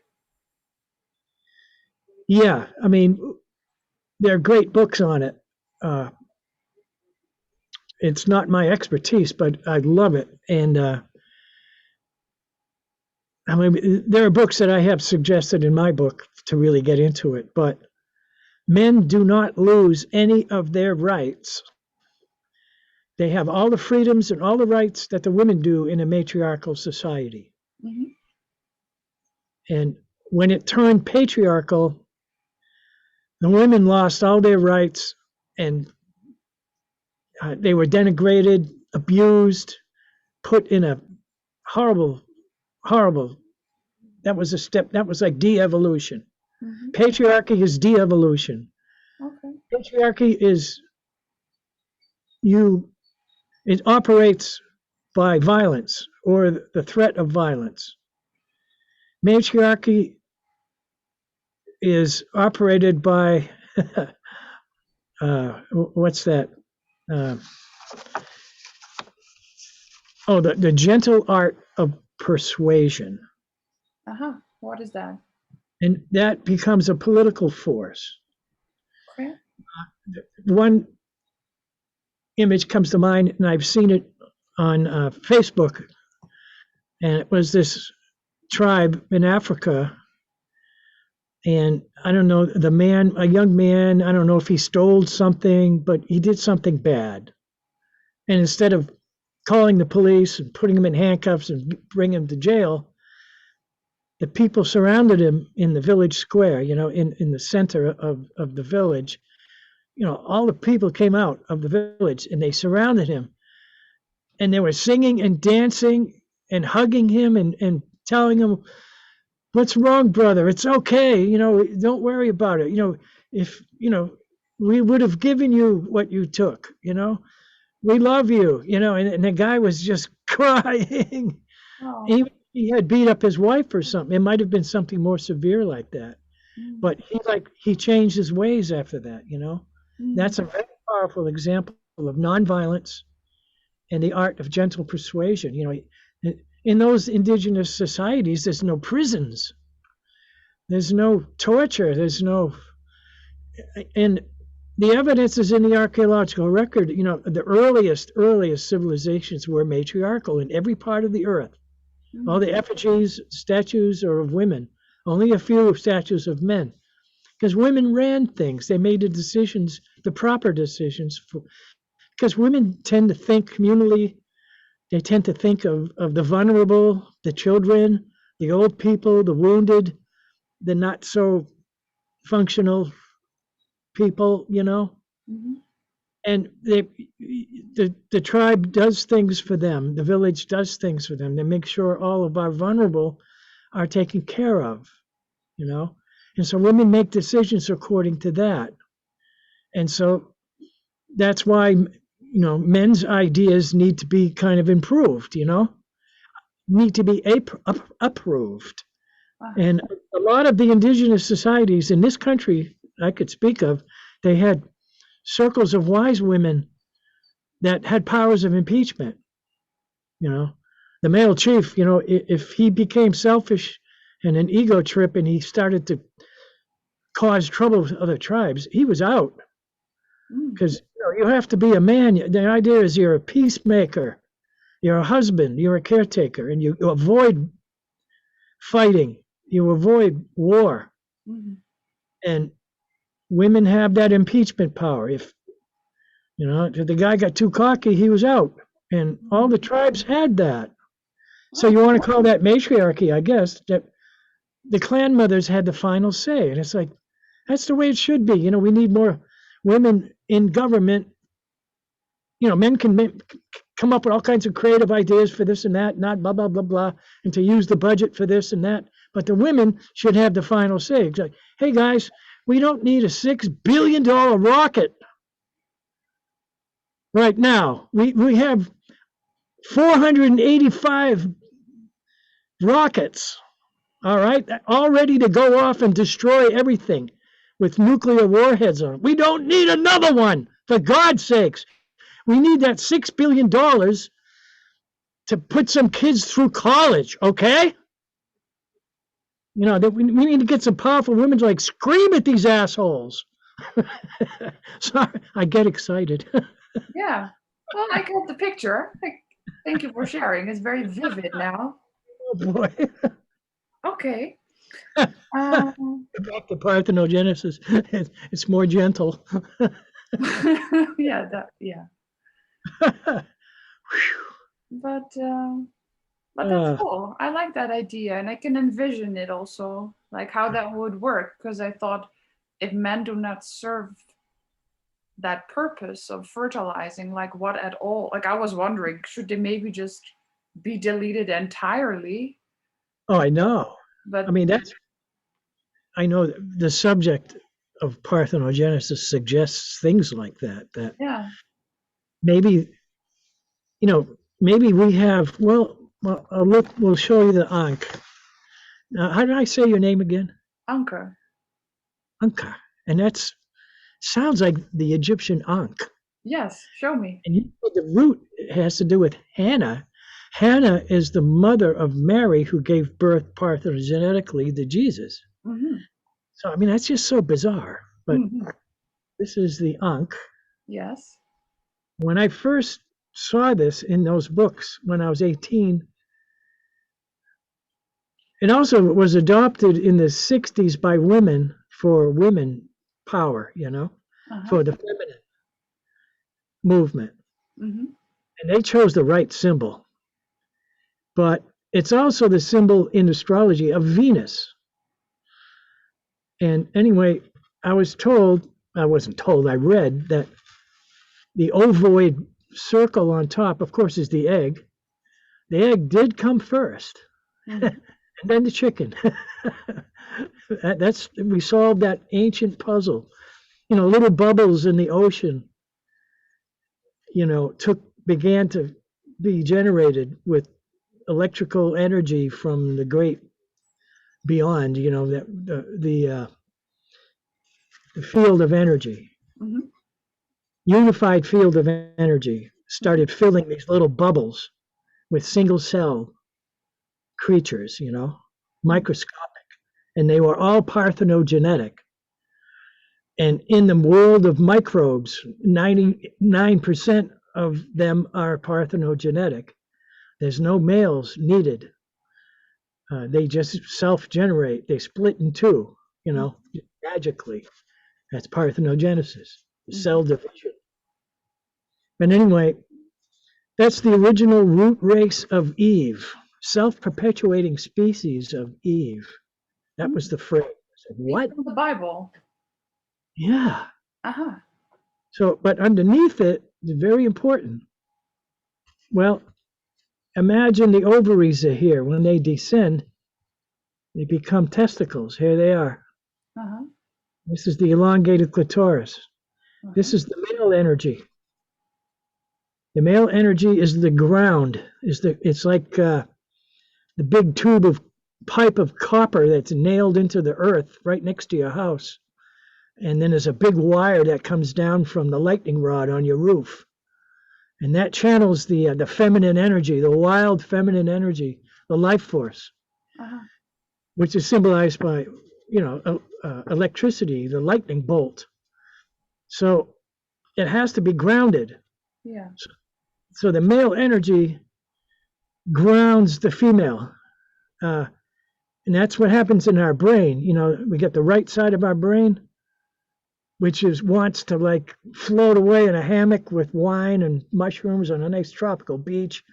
Speaker 2: yeah. I mean, there are great books on it. It's not my expertise, but I love it. And I mean, there are books that I have suggested in my book to really get into it, but men do not lose any of their rights. They have all the freedoms and all the rights that the women do in a matriarchal society.
Speaker 1: Mm-hmm.
Speaker 2: And when it turned patriarchal, the women lost all their rights, and they were denigrated, abused, put in a horrible, horrible. That was a step. That was like de-evolution.
Speaker 1: Mm-hmm.
Speaker 2: Patriarchy is de-evolution.
Speaker 1: Okay.
Speaker 2: Patriarchy is it operates by violence or the threat of violence. Matriarchy is operated by what's that? The gentle art of persuasion.
Speaker 1: What is that?
Speaker 2: And that becomes a political force.
Speaker 1: Okay.
Speaker 2: One image comes to mind, and I've seen it on Facebook, and it was this tribe in Africa. And I don't know, a young man, I don't know if he stole something, but he did something bad. And instead of calling the police and putting him in handcuffs and bringing him to jail, the people surrounded him in the village square, in the center of the village. All the people came out of the village and they surrounded him. And they were singing and dancing and hugging him and telling him, "What's wrong, brother? It's okay. Don't worry about it. If, we would have given you what you took, we love you, and the guy was just crying.
Speaker 1: Oh.
Speaker 2: He had beat up his wife or something. It might have been something more severe like that. But he changed his ways after that, That's a very powerful example of nonviolence and the art of gentle persuasion. In those indigenous societies, there's no prisons. There's no torture. And the evidence is in the archaeological record. The earliest civilizations were matriarchal in every part of the earth. All the effigies, statues are of women. Only a few statues of men. Because women ran things. They made the proper decisions. Because women tend to think communally. They tend to think of the vulnerable, the children, the old people, the wounded, the not so functional people,
Speaker 1: Mm-hmm.
Speaker 2: And the tribe does things for them. The village does things for them. They make sure all of our vulnerable are taken care of, And so women make decisions according to that. And so that's why, men's ideas need to be kind of improved, need to be approved. And a lot of the indigenous societies in this country I could speak of, they had circles of wise women that had powers of impeachment. The male chief, if he became selfish and an ego trip and he started to cause trouble with other tribes, he was out. Because you have to be a man. The idea is you're a peacemaker, you're a husband, you're a caretaker, and you avoid fighting, you avoid war. And women have that impeachment power. If the guy got too cocky, he was out. And all the tribes had that. So you want to call that matriarchy, I guess, that the clan mothers had the final say. And it's like, that's the way it should be. We need more women in government. Men can come up with all kinds of creative ideas for this and that, not blah, blah, blah, blah, and to use the budget for this and that. But the women should have the final say. It's like, hey, guys, we don't need a $6 billion rocket right now. We have 485 rockets, all right, all ready to go off and destroy everything with nuclear warheads on it. We don't need another one, for God's sakes. We need that $6 billion to put some kids through college, okay? That we need to get some powerful women to like scream at these assholes. Sorry, I get excited.
Speaker 1: Yeah. Well, I get the picture. Thank you for sharing. It's very vivid now.
Speaker 2: Oh boy.
Speaker 1: Okay.
Speaker 2: Back to parthenogenesis. It's more gentle.
Speaker 1: Yeah. But that's cool. I like that idea, and I can envision it also, like how that would work. Because I thought, if men do not serve that purpose of fertilizing, like what at all? Like I was wondering, should they maybe just be deleted entirely?
Speaker 2: Oh, I know.
Speaker 1: But
Speaker 2: I mean, I know the subject of parthenogenesis suggests things like that. That maybe, maybe we have. Well, we'll show you the Ankh. How did I say your name again?
Speaker 1: Anka.
Speaker 2: Anka, and that's sounds like the Egyptian Ankh.
Speaker 1: Yes, show me.
Speaker 2: And the root has to do with Hannah. Hannah is the mother of Mary, who gave birth parthenogenetically to Jesus. So, I mean, that's just so bizarre. But this is the Ankh.
Speaker 1: Yes.
Speaker 2: When I first saw this in those books when I was 18, it also was adopted in the 60s by women for women power, for the feminine movement. And they chose the right symbol. But it's also the symbol in astrology of Venus. And anyway, I wasn't told, I read that the ovoid circle on top, of course, is the egg. The egg did come first, and then the chicken. We solved that ancient puzzle. Little bubbles in the ocean, began to be generated with electrical energy from the great beyond, the field of energy, unified field of energy started filling these little bubbles with single cell creatures, microscopic, and they were all parthenogenetic. And in the world of microbes, 99% of them are parthenogenetic. There's no males needed. They just self-generate. They split in two, magically. That's parthenogenesis, cell division. But anyway, that's the original root race of Eve, self-perpetuating species of Eve. That was the phrase. What?
Speaker 1: The Bible.
Speaker 2: Yeah. So, but underneath it, it's very important. Well, imagine the ovaries are here. When they descend, they become testicles. Here they are. This is the elongated clitoris. This is the male energy. The male energy is the ground. It's like the big pipe of copper that's nailed into the earth right next to your house. And then there's a big wire that comes down from the lightning rod on your roof. And that channels the feminine energy, the wild feminine energy, the life force, which is symbolized by, electricity, the lightning bolt. So it has to be grounded.
Speaker 1: Yeah.
Speaker 2: So the male energy grounds the female. And that's what happens in our brain. You know, we get the right side of our brain, which is wants to like float away in a hammock with wine and mushrooms on a nice tropical beach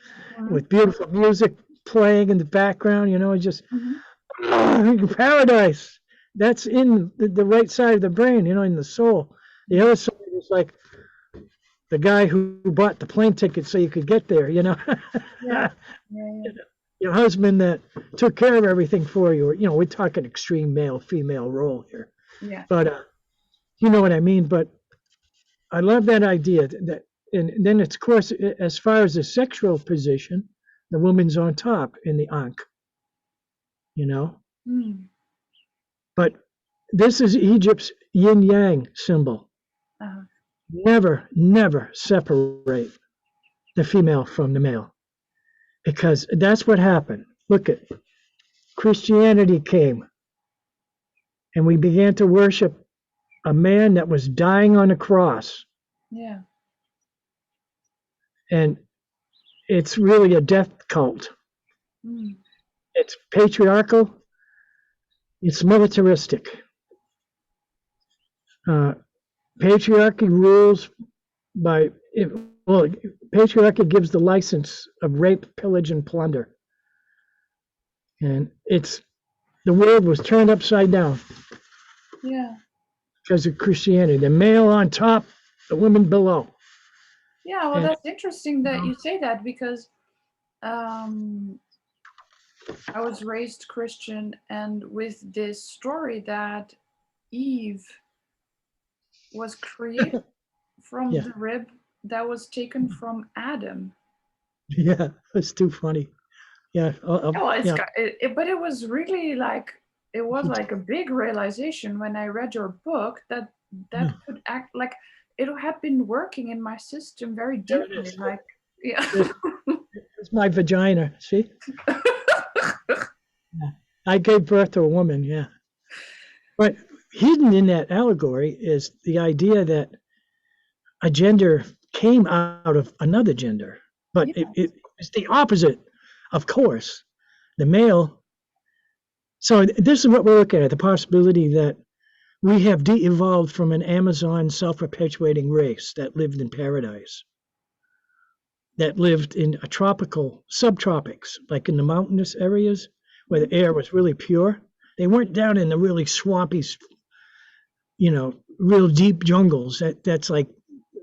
Speaker 2: with beautiful music playing in the background, you know, just paradise. That's in the right side of the brain, you know, in the soul. The other side is like the guy who bought the plane ticket so you could get there, you know.
Speaker 1: Yeah. Yeah.
Speaker 2: Your husband that took care of everything for you. You know, we're talking extreme male female role here.
Speaker 1: Yeah.
Speaker 2: But you know what I mean. But I love that idea that, and then it's, of course, as far as the sexual position, the woman's on top in the Ankh. You know, but this is Egypt's yin yang symbol. Never, never separate the female from the male, because that's what happened. Look at Christianity came, and we began to worship a man that was dying on a cross.
Speaker 1: Yeah.
Speaker 2: And it's really a death cult. It's patriarchal. It's militaristic. Patriarchy rules by, well, patriarchy gives the license of rape, pillage, and plunder. And the world was turned upside down.
Speaker 1: Yeah.
Speaker 2: Because of Christianity. The male on top, the woman below.
Speaker 1: Yeah, well, that's interesting that you say that, because I was raised Christian, and with this story that Eve was created from the rib that was taken from Adam.
Speaker 2: Yeah, it's too funny. Yeah.
Speaker 1: But it was really like, it was like a big realization when I read your book that could act like it had been working in my system very deeply. Like, yeah.
Speaker 2: It's my vagina. See? Yeah. I gave birth to a woman. Yeah. But hidden in that allegory is the idea that a gender came out of another gender, but it's the opposite, of course. The male. So this is what we're looking at, the possibility that we have de-evolved from an Amazon self-perpetuating race that lived in paradise, that lived in a tropical, subtropics, like in the mountainous areas where the air was really pure. They weren't down in the really swampy, you know, real deep jungles. That's like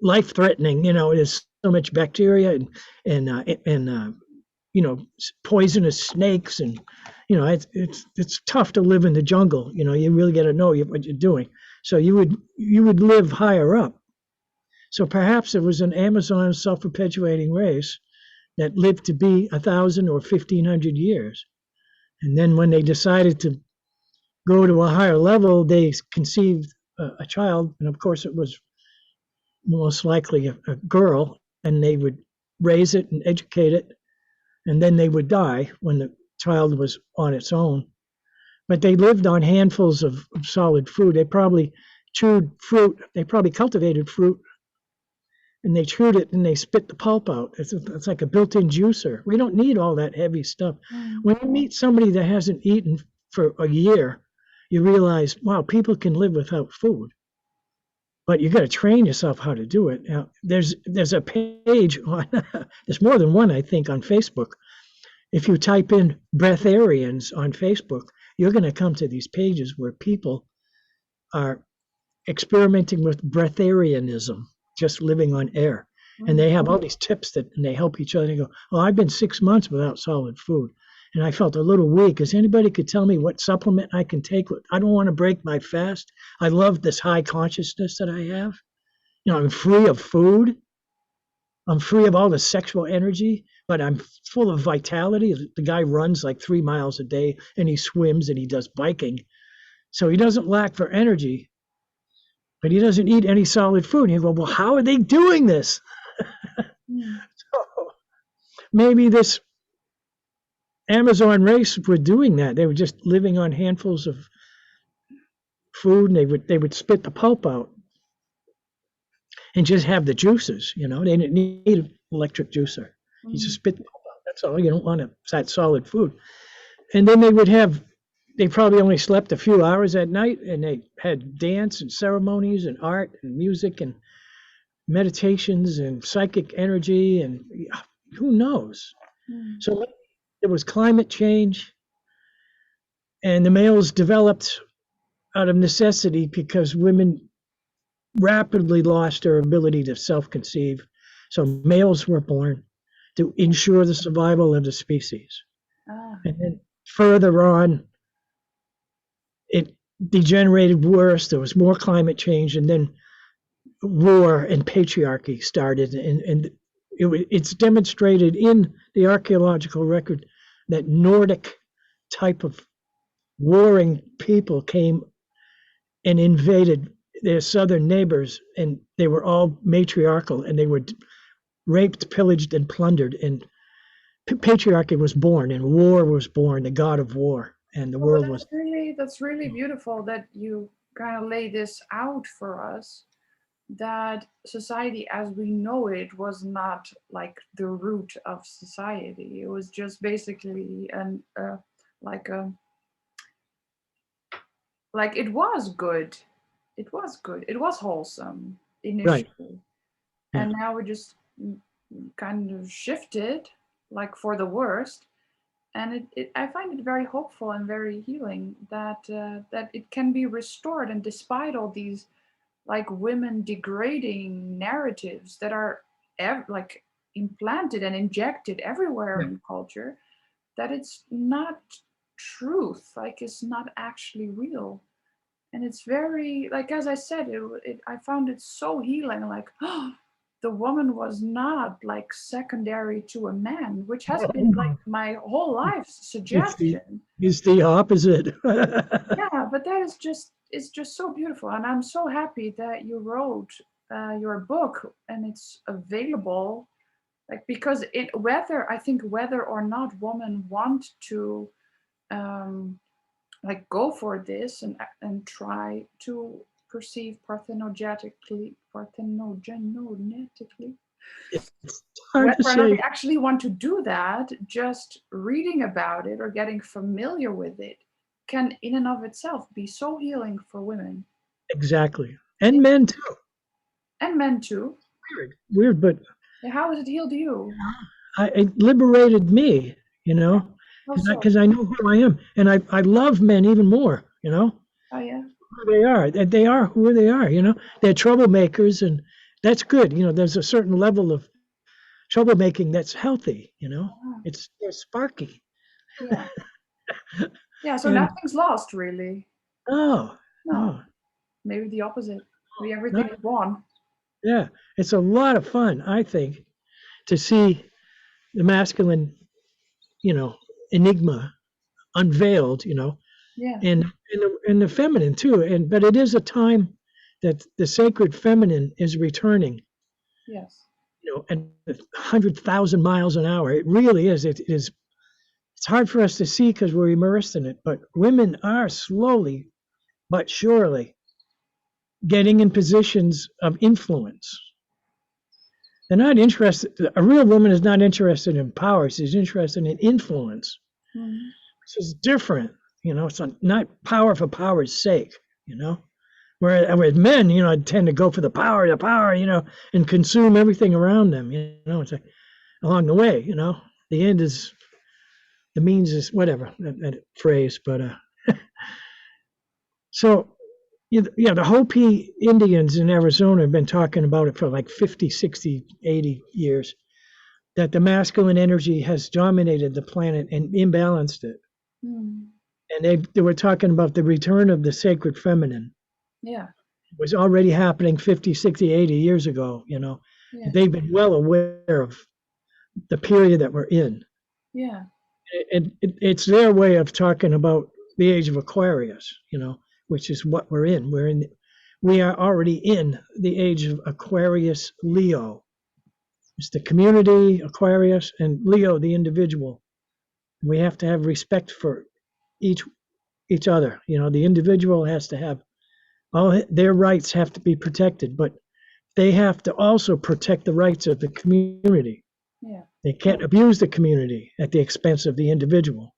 Speaker 2: life-threatening. You know, there's so much bacteria and you know, poisonous snakes, and you know, it's tough to live in the jungle. You know, you really got to know what you're doing. So you would live higher up. So perhaps it was an Amazon self-perpetuating race that lived to be 1,000 or 1,500 years, and then when they decided to go to a higher level, they conceived a child, and of course it was most likely a girl, and they would raise it and educate it, and then they would die when the child was on its own. But they lived on handfuls of solid food. They probably chewed fruit. They probably cultivated fruit, and they chewed it and they spit the pulp out. It's like a built-in juicer. We don't need all that heavy stuff. When you meet somebody that hasn't eaten for a year, you realize, wow, people can live without food. But you got to train yourself how to do it. Now, there's a page on, there's more than one, I think, on Facebook. If you type in breatharians on Facebook, you're going to come to these pages where people are experimenting with breatharianism, just living on air. And they have all these tips and they help each other. They go, well, I've been 6 months without solid food, and I felt a little weak. Is anybody could tell me what supplement I can take? I don't want to break my fast. I love this high consciousness that I have. You know, I'm free of food. I'm free of all the sexual energy, but I'm full of vitality. The guy runs like 3 miles a day, and he swims, and he does biking. So he doesn't lack for energy, but he doesn't eat any solid food. And you go, well, how are they doing this? So maybe this Amazon race were doing that. They were just living on handfuls of food, and they would spit the pulp out. and just have the juices. You know, they didn't need an electric juicer. You just spit them out. That's all. You don't want that solid food. And then they probably only slept a few hours at night, and they had dance and ceremonies and art and music and meditations and psychic energy and who knows. So there was climate change, and the males developed out of necessity because women rapidly lost their ability to self-conceive. So males were born to ensure the survival of the species. And then further on, it degenerated worse. There was more climate change, and then war and patriarchy started. And it's demonstrated in the archaeological record that Nordic type of warring people came and invaded their southern neighbors, and they were all matriarchal, and they were raped, pillaged, and plundered. And patriarchy was born, and war was born, the god of war, and the world was.
Speaker 1: That's really beautiful that you kind of lay this out for us. That society as we know it was not like the root of society. It was just basically like it was good. It was good. It was wholesome initially. Right. And now we just kind of shifted like for the worst. And I find it very hopeful and very healing that that it can be restored. And despite all these like women degrading narratives that are like implanted and injected everywhere in culture, that it's not truth, like it's not actually real. And it's very, like, as I said, I found it so healing, like, oh, the woman was not like secondary to a man, which has been like my whole life's suggestion.
Speaker 2: It's the opposite.
Speaker 1: Yeah, but that is just, it's just so beautiful. And I'm so happy that you wrote your book and it's available, like, because I think whether or not women want to like go for this and try to perceive parthenogenetically, whether or not they actually want to do that, just reading about it or getting familiar with it can in and of itself be so healing for women.
Speaker 2: Exactly. And men too.
Speaker 1: And men too.
Speaker 2: Weird, but
Speaker 1: how has it healed you?
Speaker 2: It liberated me, you know, because I know who I am, and I love men even more, you know.
Speaker 1: Oh yeah.
Speaker 2: Who they are who they are, you know. They're troublemakers, and that's good. You know, there's a certain level of troublemaking that's healthy, you know. They're sparky.
Speaker 1: Yeah. Yeah, so nothing's lost, really.
Speaker 2: No.
Speaker 1: Maybe the opposite. Maybe everything is won.
Speaker 2: Yeah, it's a lot of fun, I think, to see the masculine, you know, enigma unveiled, you know, and the feminine too. But it is a time that the sacred feminine is returning.
Speaker 1: Yes.
Speaker 2: You know, and 100,000 miles an hour. It really is. It's hard for us to see because we're immersed in it. But women are slowly but surely getting in positions of influence. They're not interested. A real woman is not interested in power. She's interested in influence, which is different. You know, it's not power for power's sake. You know, whereas men, you know, tend to go for the power, you know, and consume everything around them. You know, it's like along the way. You know, the end is the means is whatever that phrase, but so. Yeah, the Hopi Indians in Arizona have been talking about it for like 50, 60, 80 years, that the masculine energy has dominated the planet and imbalanced it. And they were talking about the return of the sacred feminine.
Speaker 1: Yeah.
Speaker 2: It was already happening 50, 60, 80 years ago, you know. Yeah. They've been well aware of the period that we're in.
Speaker 1: Yeah.
Speaker 2: It's their way of talking about the age of Aquarius, you know, which is what we're in. We are already in the age of Aquarius Leo. It's the community, Aquarius, and Leo, the individual. We have to have respect for each other. You know, the individual has to have all their rights have to be protected, but they have to also protect the rights of the community.
Speaker 1: Yeah.
Speaker 2: They can't abuse the community at the expense of the individual.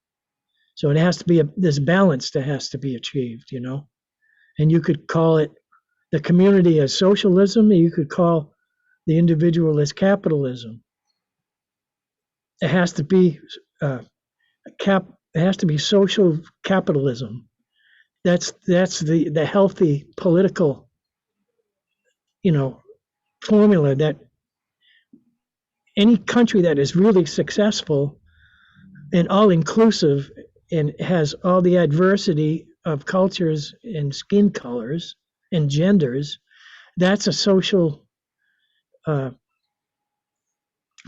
Speaker 2: So it has to be this balance that has to be achieved, you know. And you could call it the community as socialism, or you could call the individual as capitalism. It has to be it has to be social capitalism. That's the healthy political, you know, formula that any country that is really successful and all inclusive and has all the adversity of cultures and skin colors and genders, that's a social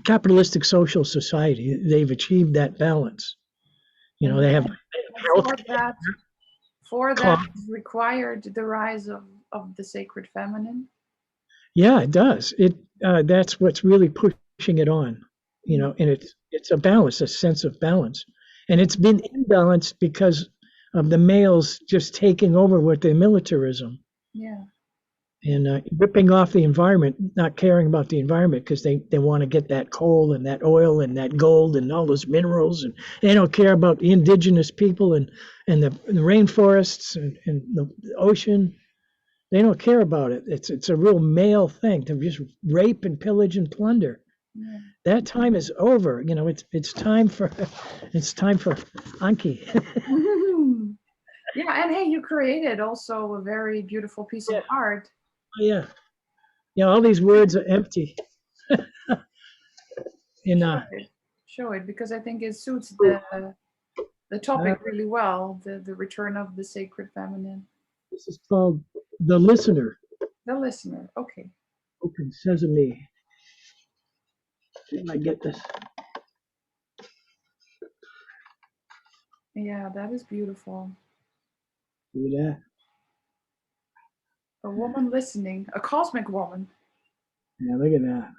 Speaker 2: capitalistic social society. They've achieved that balance. You know,
Speaker 1: And,
Speaker 2: they have
Speaker 1: and
Speaker 2: health
Speaker 1: for that
Speaker 2: costs.
Speaker 1: is required the rise of the sacred feminine.
Speaker 2: Yeah, it does. That's what's really pushing it on. You know, and it's a balance, a sense of balance, and it's been imbalanced because of the males just taking over with their militarism.
Speaker 1: Yeah.
Speaker 2: And ripping off the environment, not caring about the environment because they want to get that coal and that oil and that gold and all those minerals, and they don't care about the indigenous people and the rainforests and the ocean. They don't care about it. It's a real male thing to just rape and pillage and plunder.
Speaker 1: Yeah.
Speaker 2: That time is over. You know, it's time for it's time for Anki.
Speaker 1: Yeah, and hey, you created also a very beautiful piece of
Speaker 2: Yeah,
Speaker 1: art.
Speaker 2: yeah, yeah. All these words are empty. In
Speaker 1: Show it because I think it suits the topic really well. The return of the sacred feminine.
Speaker 2: this is called The Listener.
Speaker 1: The listener. Okay.
Speaker 2: Open Sesame. Did I get this?
Speaker 1: Yeah, that is beautiful.
Speaker 2: See that?
Speaker 1: A woman listening, a cosmic woman.
Speaker 2: Yeah, look at that.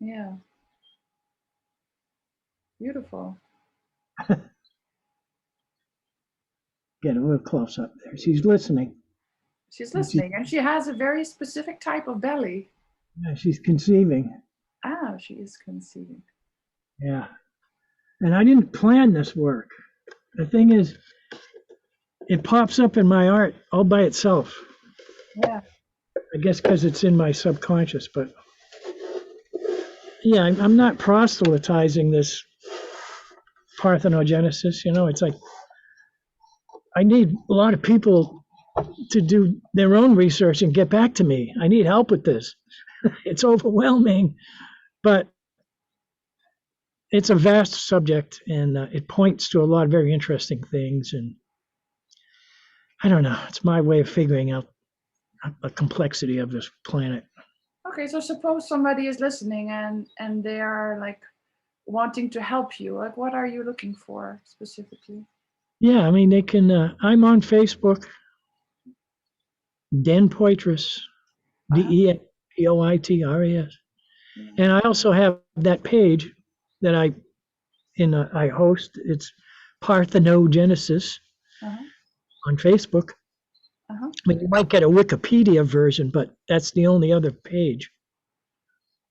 Speaker 1: Yeah, beautiful.
Speaker 2: Get a little close up there. She's listening.
Speaker 1: She's
Speaker 2: And
Speaker 1: listening, and she has a very specific type of belly.
Speaker 2: yeah, she's conceiving.
Speaker 1: Ah, she is conceiving.
Speaker 2: Yeah. And I didn't plan this work. The thing is, it pops up in my art all by itself.
Speaker 1: Yeah.
Speaker 2: I guess because it's in my subconscious, but yeah, I'm not proselytizing this parthenogenesis. You know, it's like I need a lot of people to do their own research and get back to me. I need help with this. It's overwhelming, but it's a vast subject and it points to a lot of very interesting things. And I don't know, it's my way of figuring out the complexity of this planet.
Speaker 1: Okay, so suppose somebody is listening and they are like wanting to help you. Like, what are you looking for specifically?
Speaker 2: Yeah, I mean, they can, I'm on Facebook, Den Poitras, Denpoitras.
Speaker 1: Yeah.
Speaker 2: And I also have that page that I host. It's Parthenogenesis
Speaker 1: Uh-huh.
Speaker 2: on Facebook.
Speaker 1: Uh-huh.
Speaker 2: I mean, you might get a Wikipedia version, but that's the only other page.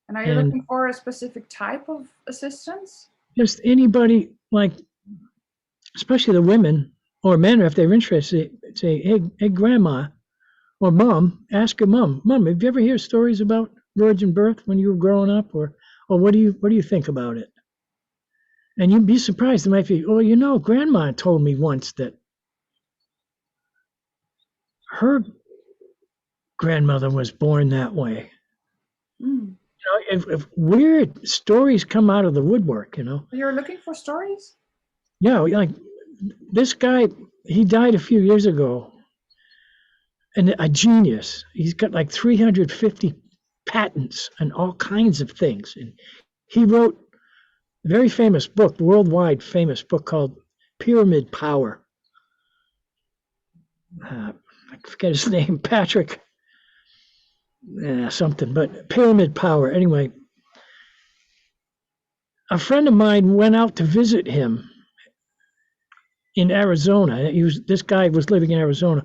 Speaker 1: And are you
Speaker 2: And
Speaker 1: looking for a specific type of assistance?
Speaker 2: just anybody, like, especially the women or men, if they're interested, say, hey, grandma or mom, ask your mom, have you ever heard stories about virgin birth when you were growing up, or what do you think about it? And you'd be surprised. They might be, oh, you know, grandma told me once that her grandmother was born that way.
Speaker 1: Mm.
Speaker 2: You know, if weird stories come out of the woodwork, you know.
Speaker 1: You're looking for stories?
Speaker 2: Yeah, like this guy, he died a few years ago, and a genius. He's got like 350 patents and all kinds of things. And he wrote a very famous book, worldwide famous book called Pyramid Power. I forget his name, Patrick something, but Pyramid Power. Anyway, a friend of mine went out to visit him in Arizona. This guy was living in Arizona,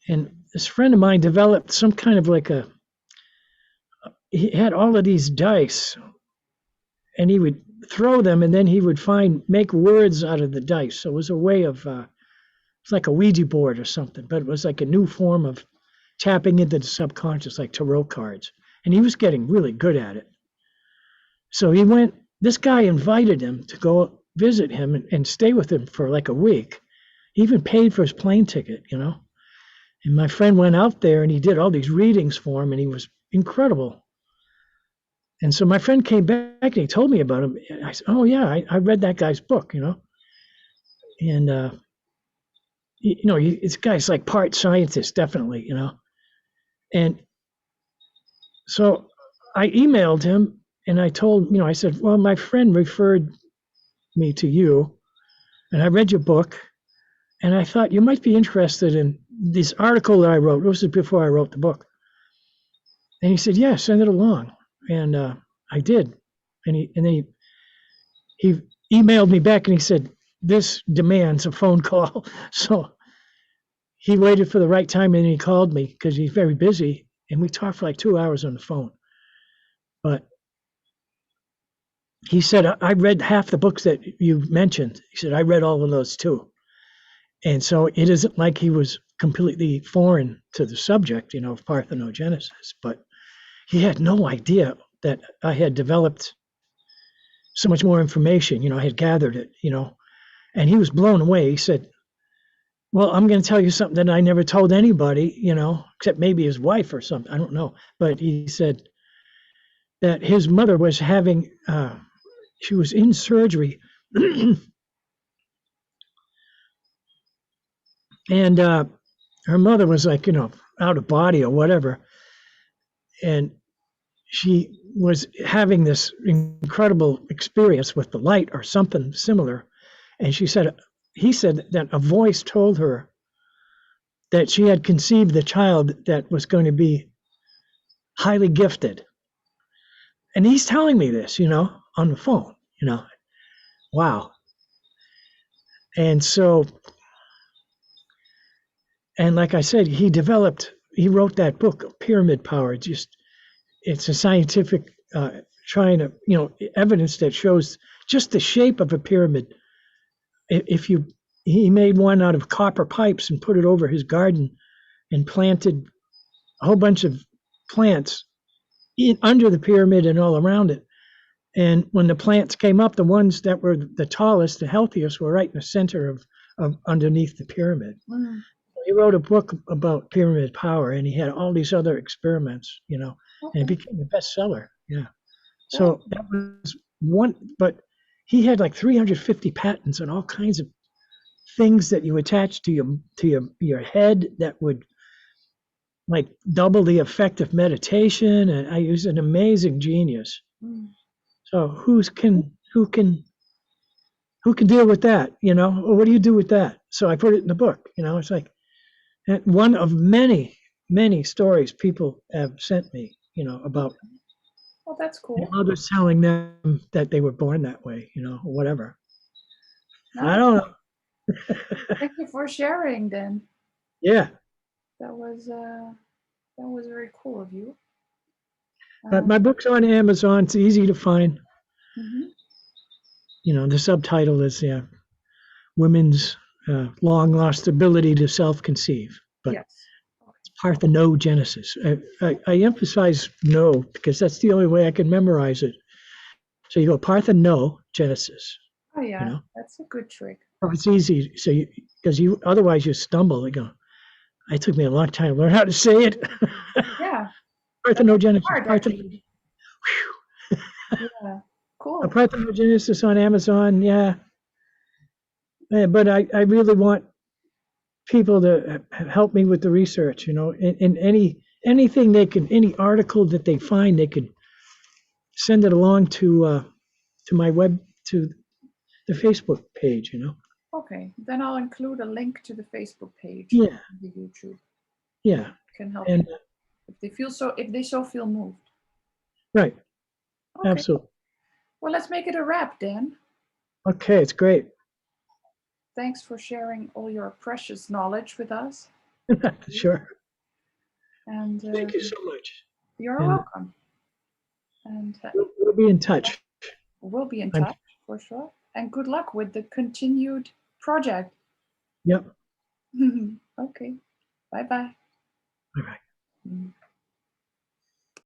Speaker 2: and this friend of mine developed some kind of like a he had all of these dice, and he would throw them, and then he would make words out of the dice. So it was a way of it's like a Ouija board or something, but it was like a new form of tapping into the subconscious, like tarot cards. And he was getting really good at it. So this guy invited him to go visit him and stay with him for like a week. He even paid for his plane ticket, And my friend went out there and he did all these readings for him, and he was incredible. And so my friend came back and he told me about him. And I said, "Oh yeah, I read that guy's book, And this guy's like part scientist, definitely, And so I emailed him and I told, I said, well, my friend referred me to you, and I read your book, and I thought you might be interested in this article that I wrote. This was before I wrote the book. And he said, yeah, send it along. And I did. And then he emailed me back and he said, this demands a phone call. So he waited for the right time and he called me because he's very busy. And we talked for like 2 hours on the phone. But he said, I read half the books that you mentioned. He said, I read all of those too. And so it isn't like he was completely foreign to the subject, of parthenogenesis, but he had no idea that I had developed so much more information, I had gathered it, and he was blown away. He said, well, I'm going to tell you something that I never told anybody, except maybe his wife or something. I don't know. But he said that his mother was she was in surgery and her mother was like, out of body or whatever. And she was having this incredible experience with the light or something similar. And he said that a voice told her that she had conceived the child that was going to be highly gifted. And he's telling me this, on the phone, wow. And so, and like I said, he wrote that book, Pyramid Power. It's a scientific trying to, evidence that shows just the shape of a pyramid. He made one out of copper pipes and put it over his garden and planted a whole bunch of plants under the pyramid and all around it. And when the plants came up, the ones that were the tallest, the healthiest, were right in the center of underneath the pyramid. Mm. He wrote a book about pyramid power, and he had all these other experiments, and it became a bestseller. Yeah. So that was one, but he had like 350 patents on all kinds of things that you attach to your head that would like double the effect of meditation. And I was an amazing genius. Mm. So who can deal with that? Or what do you do with that? So I put it in the book. It's like one of many, many stories people have sent me. About.
Speaker 1: Well, that's cool.
Speaker 2: Others telling them that they were born that way. Or whatever. Nice. I don't know.
Speaker 1: Thank you for sharing, then.
Speaker 2: Yeah.
Speaker 1: That was very cool of you.
Speaker 2: But my book's on Amazon. It's easy to find. Mm-hmm. The subtitle is Women's Long Lost Ability to Self-Conceive. But yes. It's Parthenogenesis. I emphasize no because that's the only way I can memorize it. So you go Parthenogenesis.
Speaker 1: Oh yeah, that's a good trick.
Speaker 2: Oh, it's easy. So because otherwise you stumble. It took me a long time to learn how to say it.
Speaker 1: Yeah.
Speaker 2: Parthenogenesis.
Speaker 1: Yeah. Cool.
Speaker 2: Parthenogenesis on Amazon. Yeah. But I really want people to help me with the research, and anything they can, any article that they find, they could send it along to my to the Facebook page,
Speaker 1: Okay, then I'll include a link to the Facebook page.
Speaker 2: Yeah.
Speaker 1: The YouTube.
Speaker 2: Yeah.
Speaker 1: Can help you if they so feel moved.
Speaker 2: Right. Okay. Absolutely.
Speaker 1: Well, let's make it a wrap, Dan.
Speaker 2: Okay, it's great.
Speaker 1: Thanks for sharing all your precious knowledge with us.
Speaker 2: Sure.
Speaker 1: And
Speaker 2: thank you so much.
Speaker 1: You're welcome. And
Speaker 2: We'll be in touch.
Speaker 1: we'll be in
Speaker 2: I'm,
Speaker 1: touch for sure. And good luck with the continued project.
Speaker 2: yep.
Speaker 1: Okay. Bye bye.
Speaker 2: All right.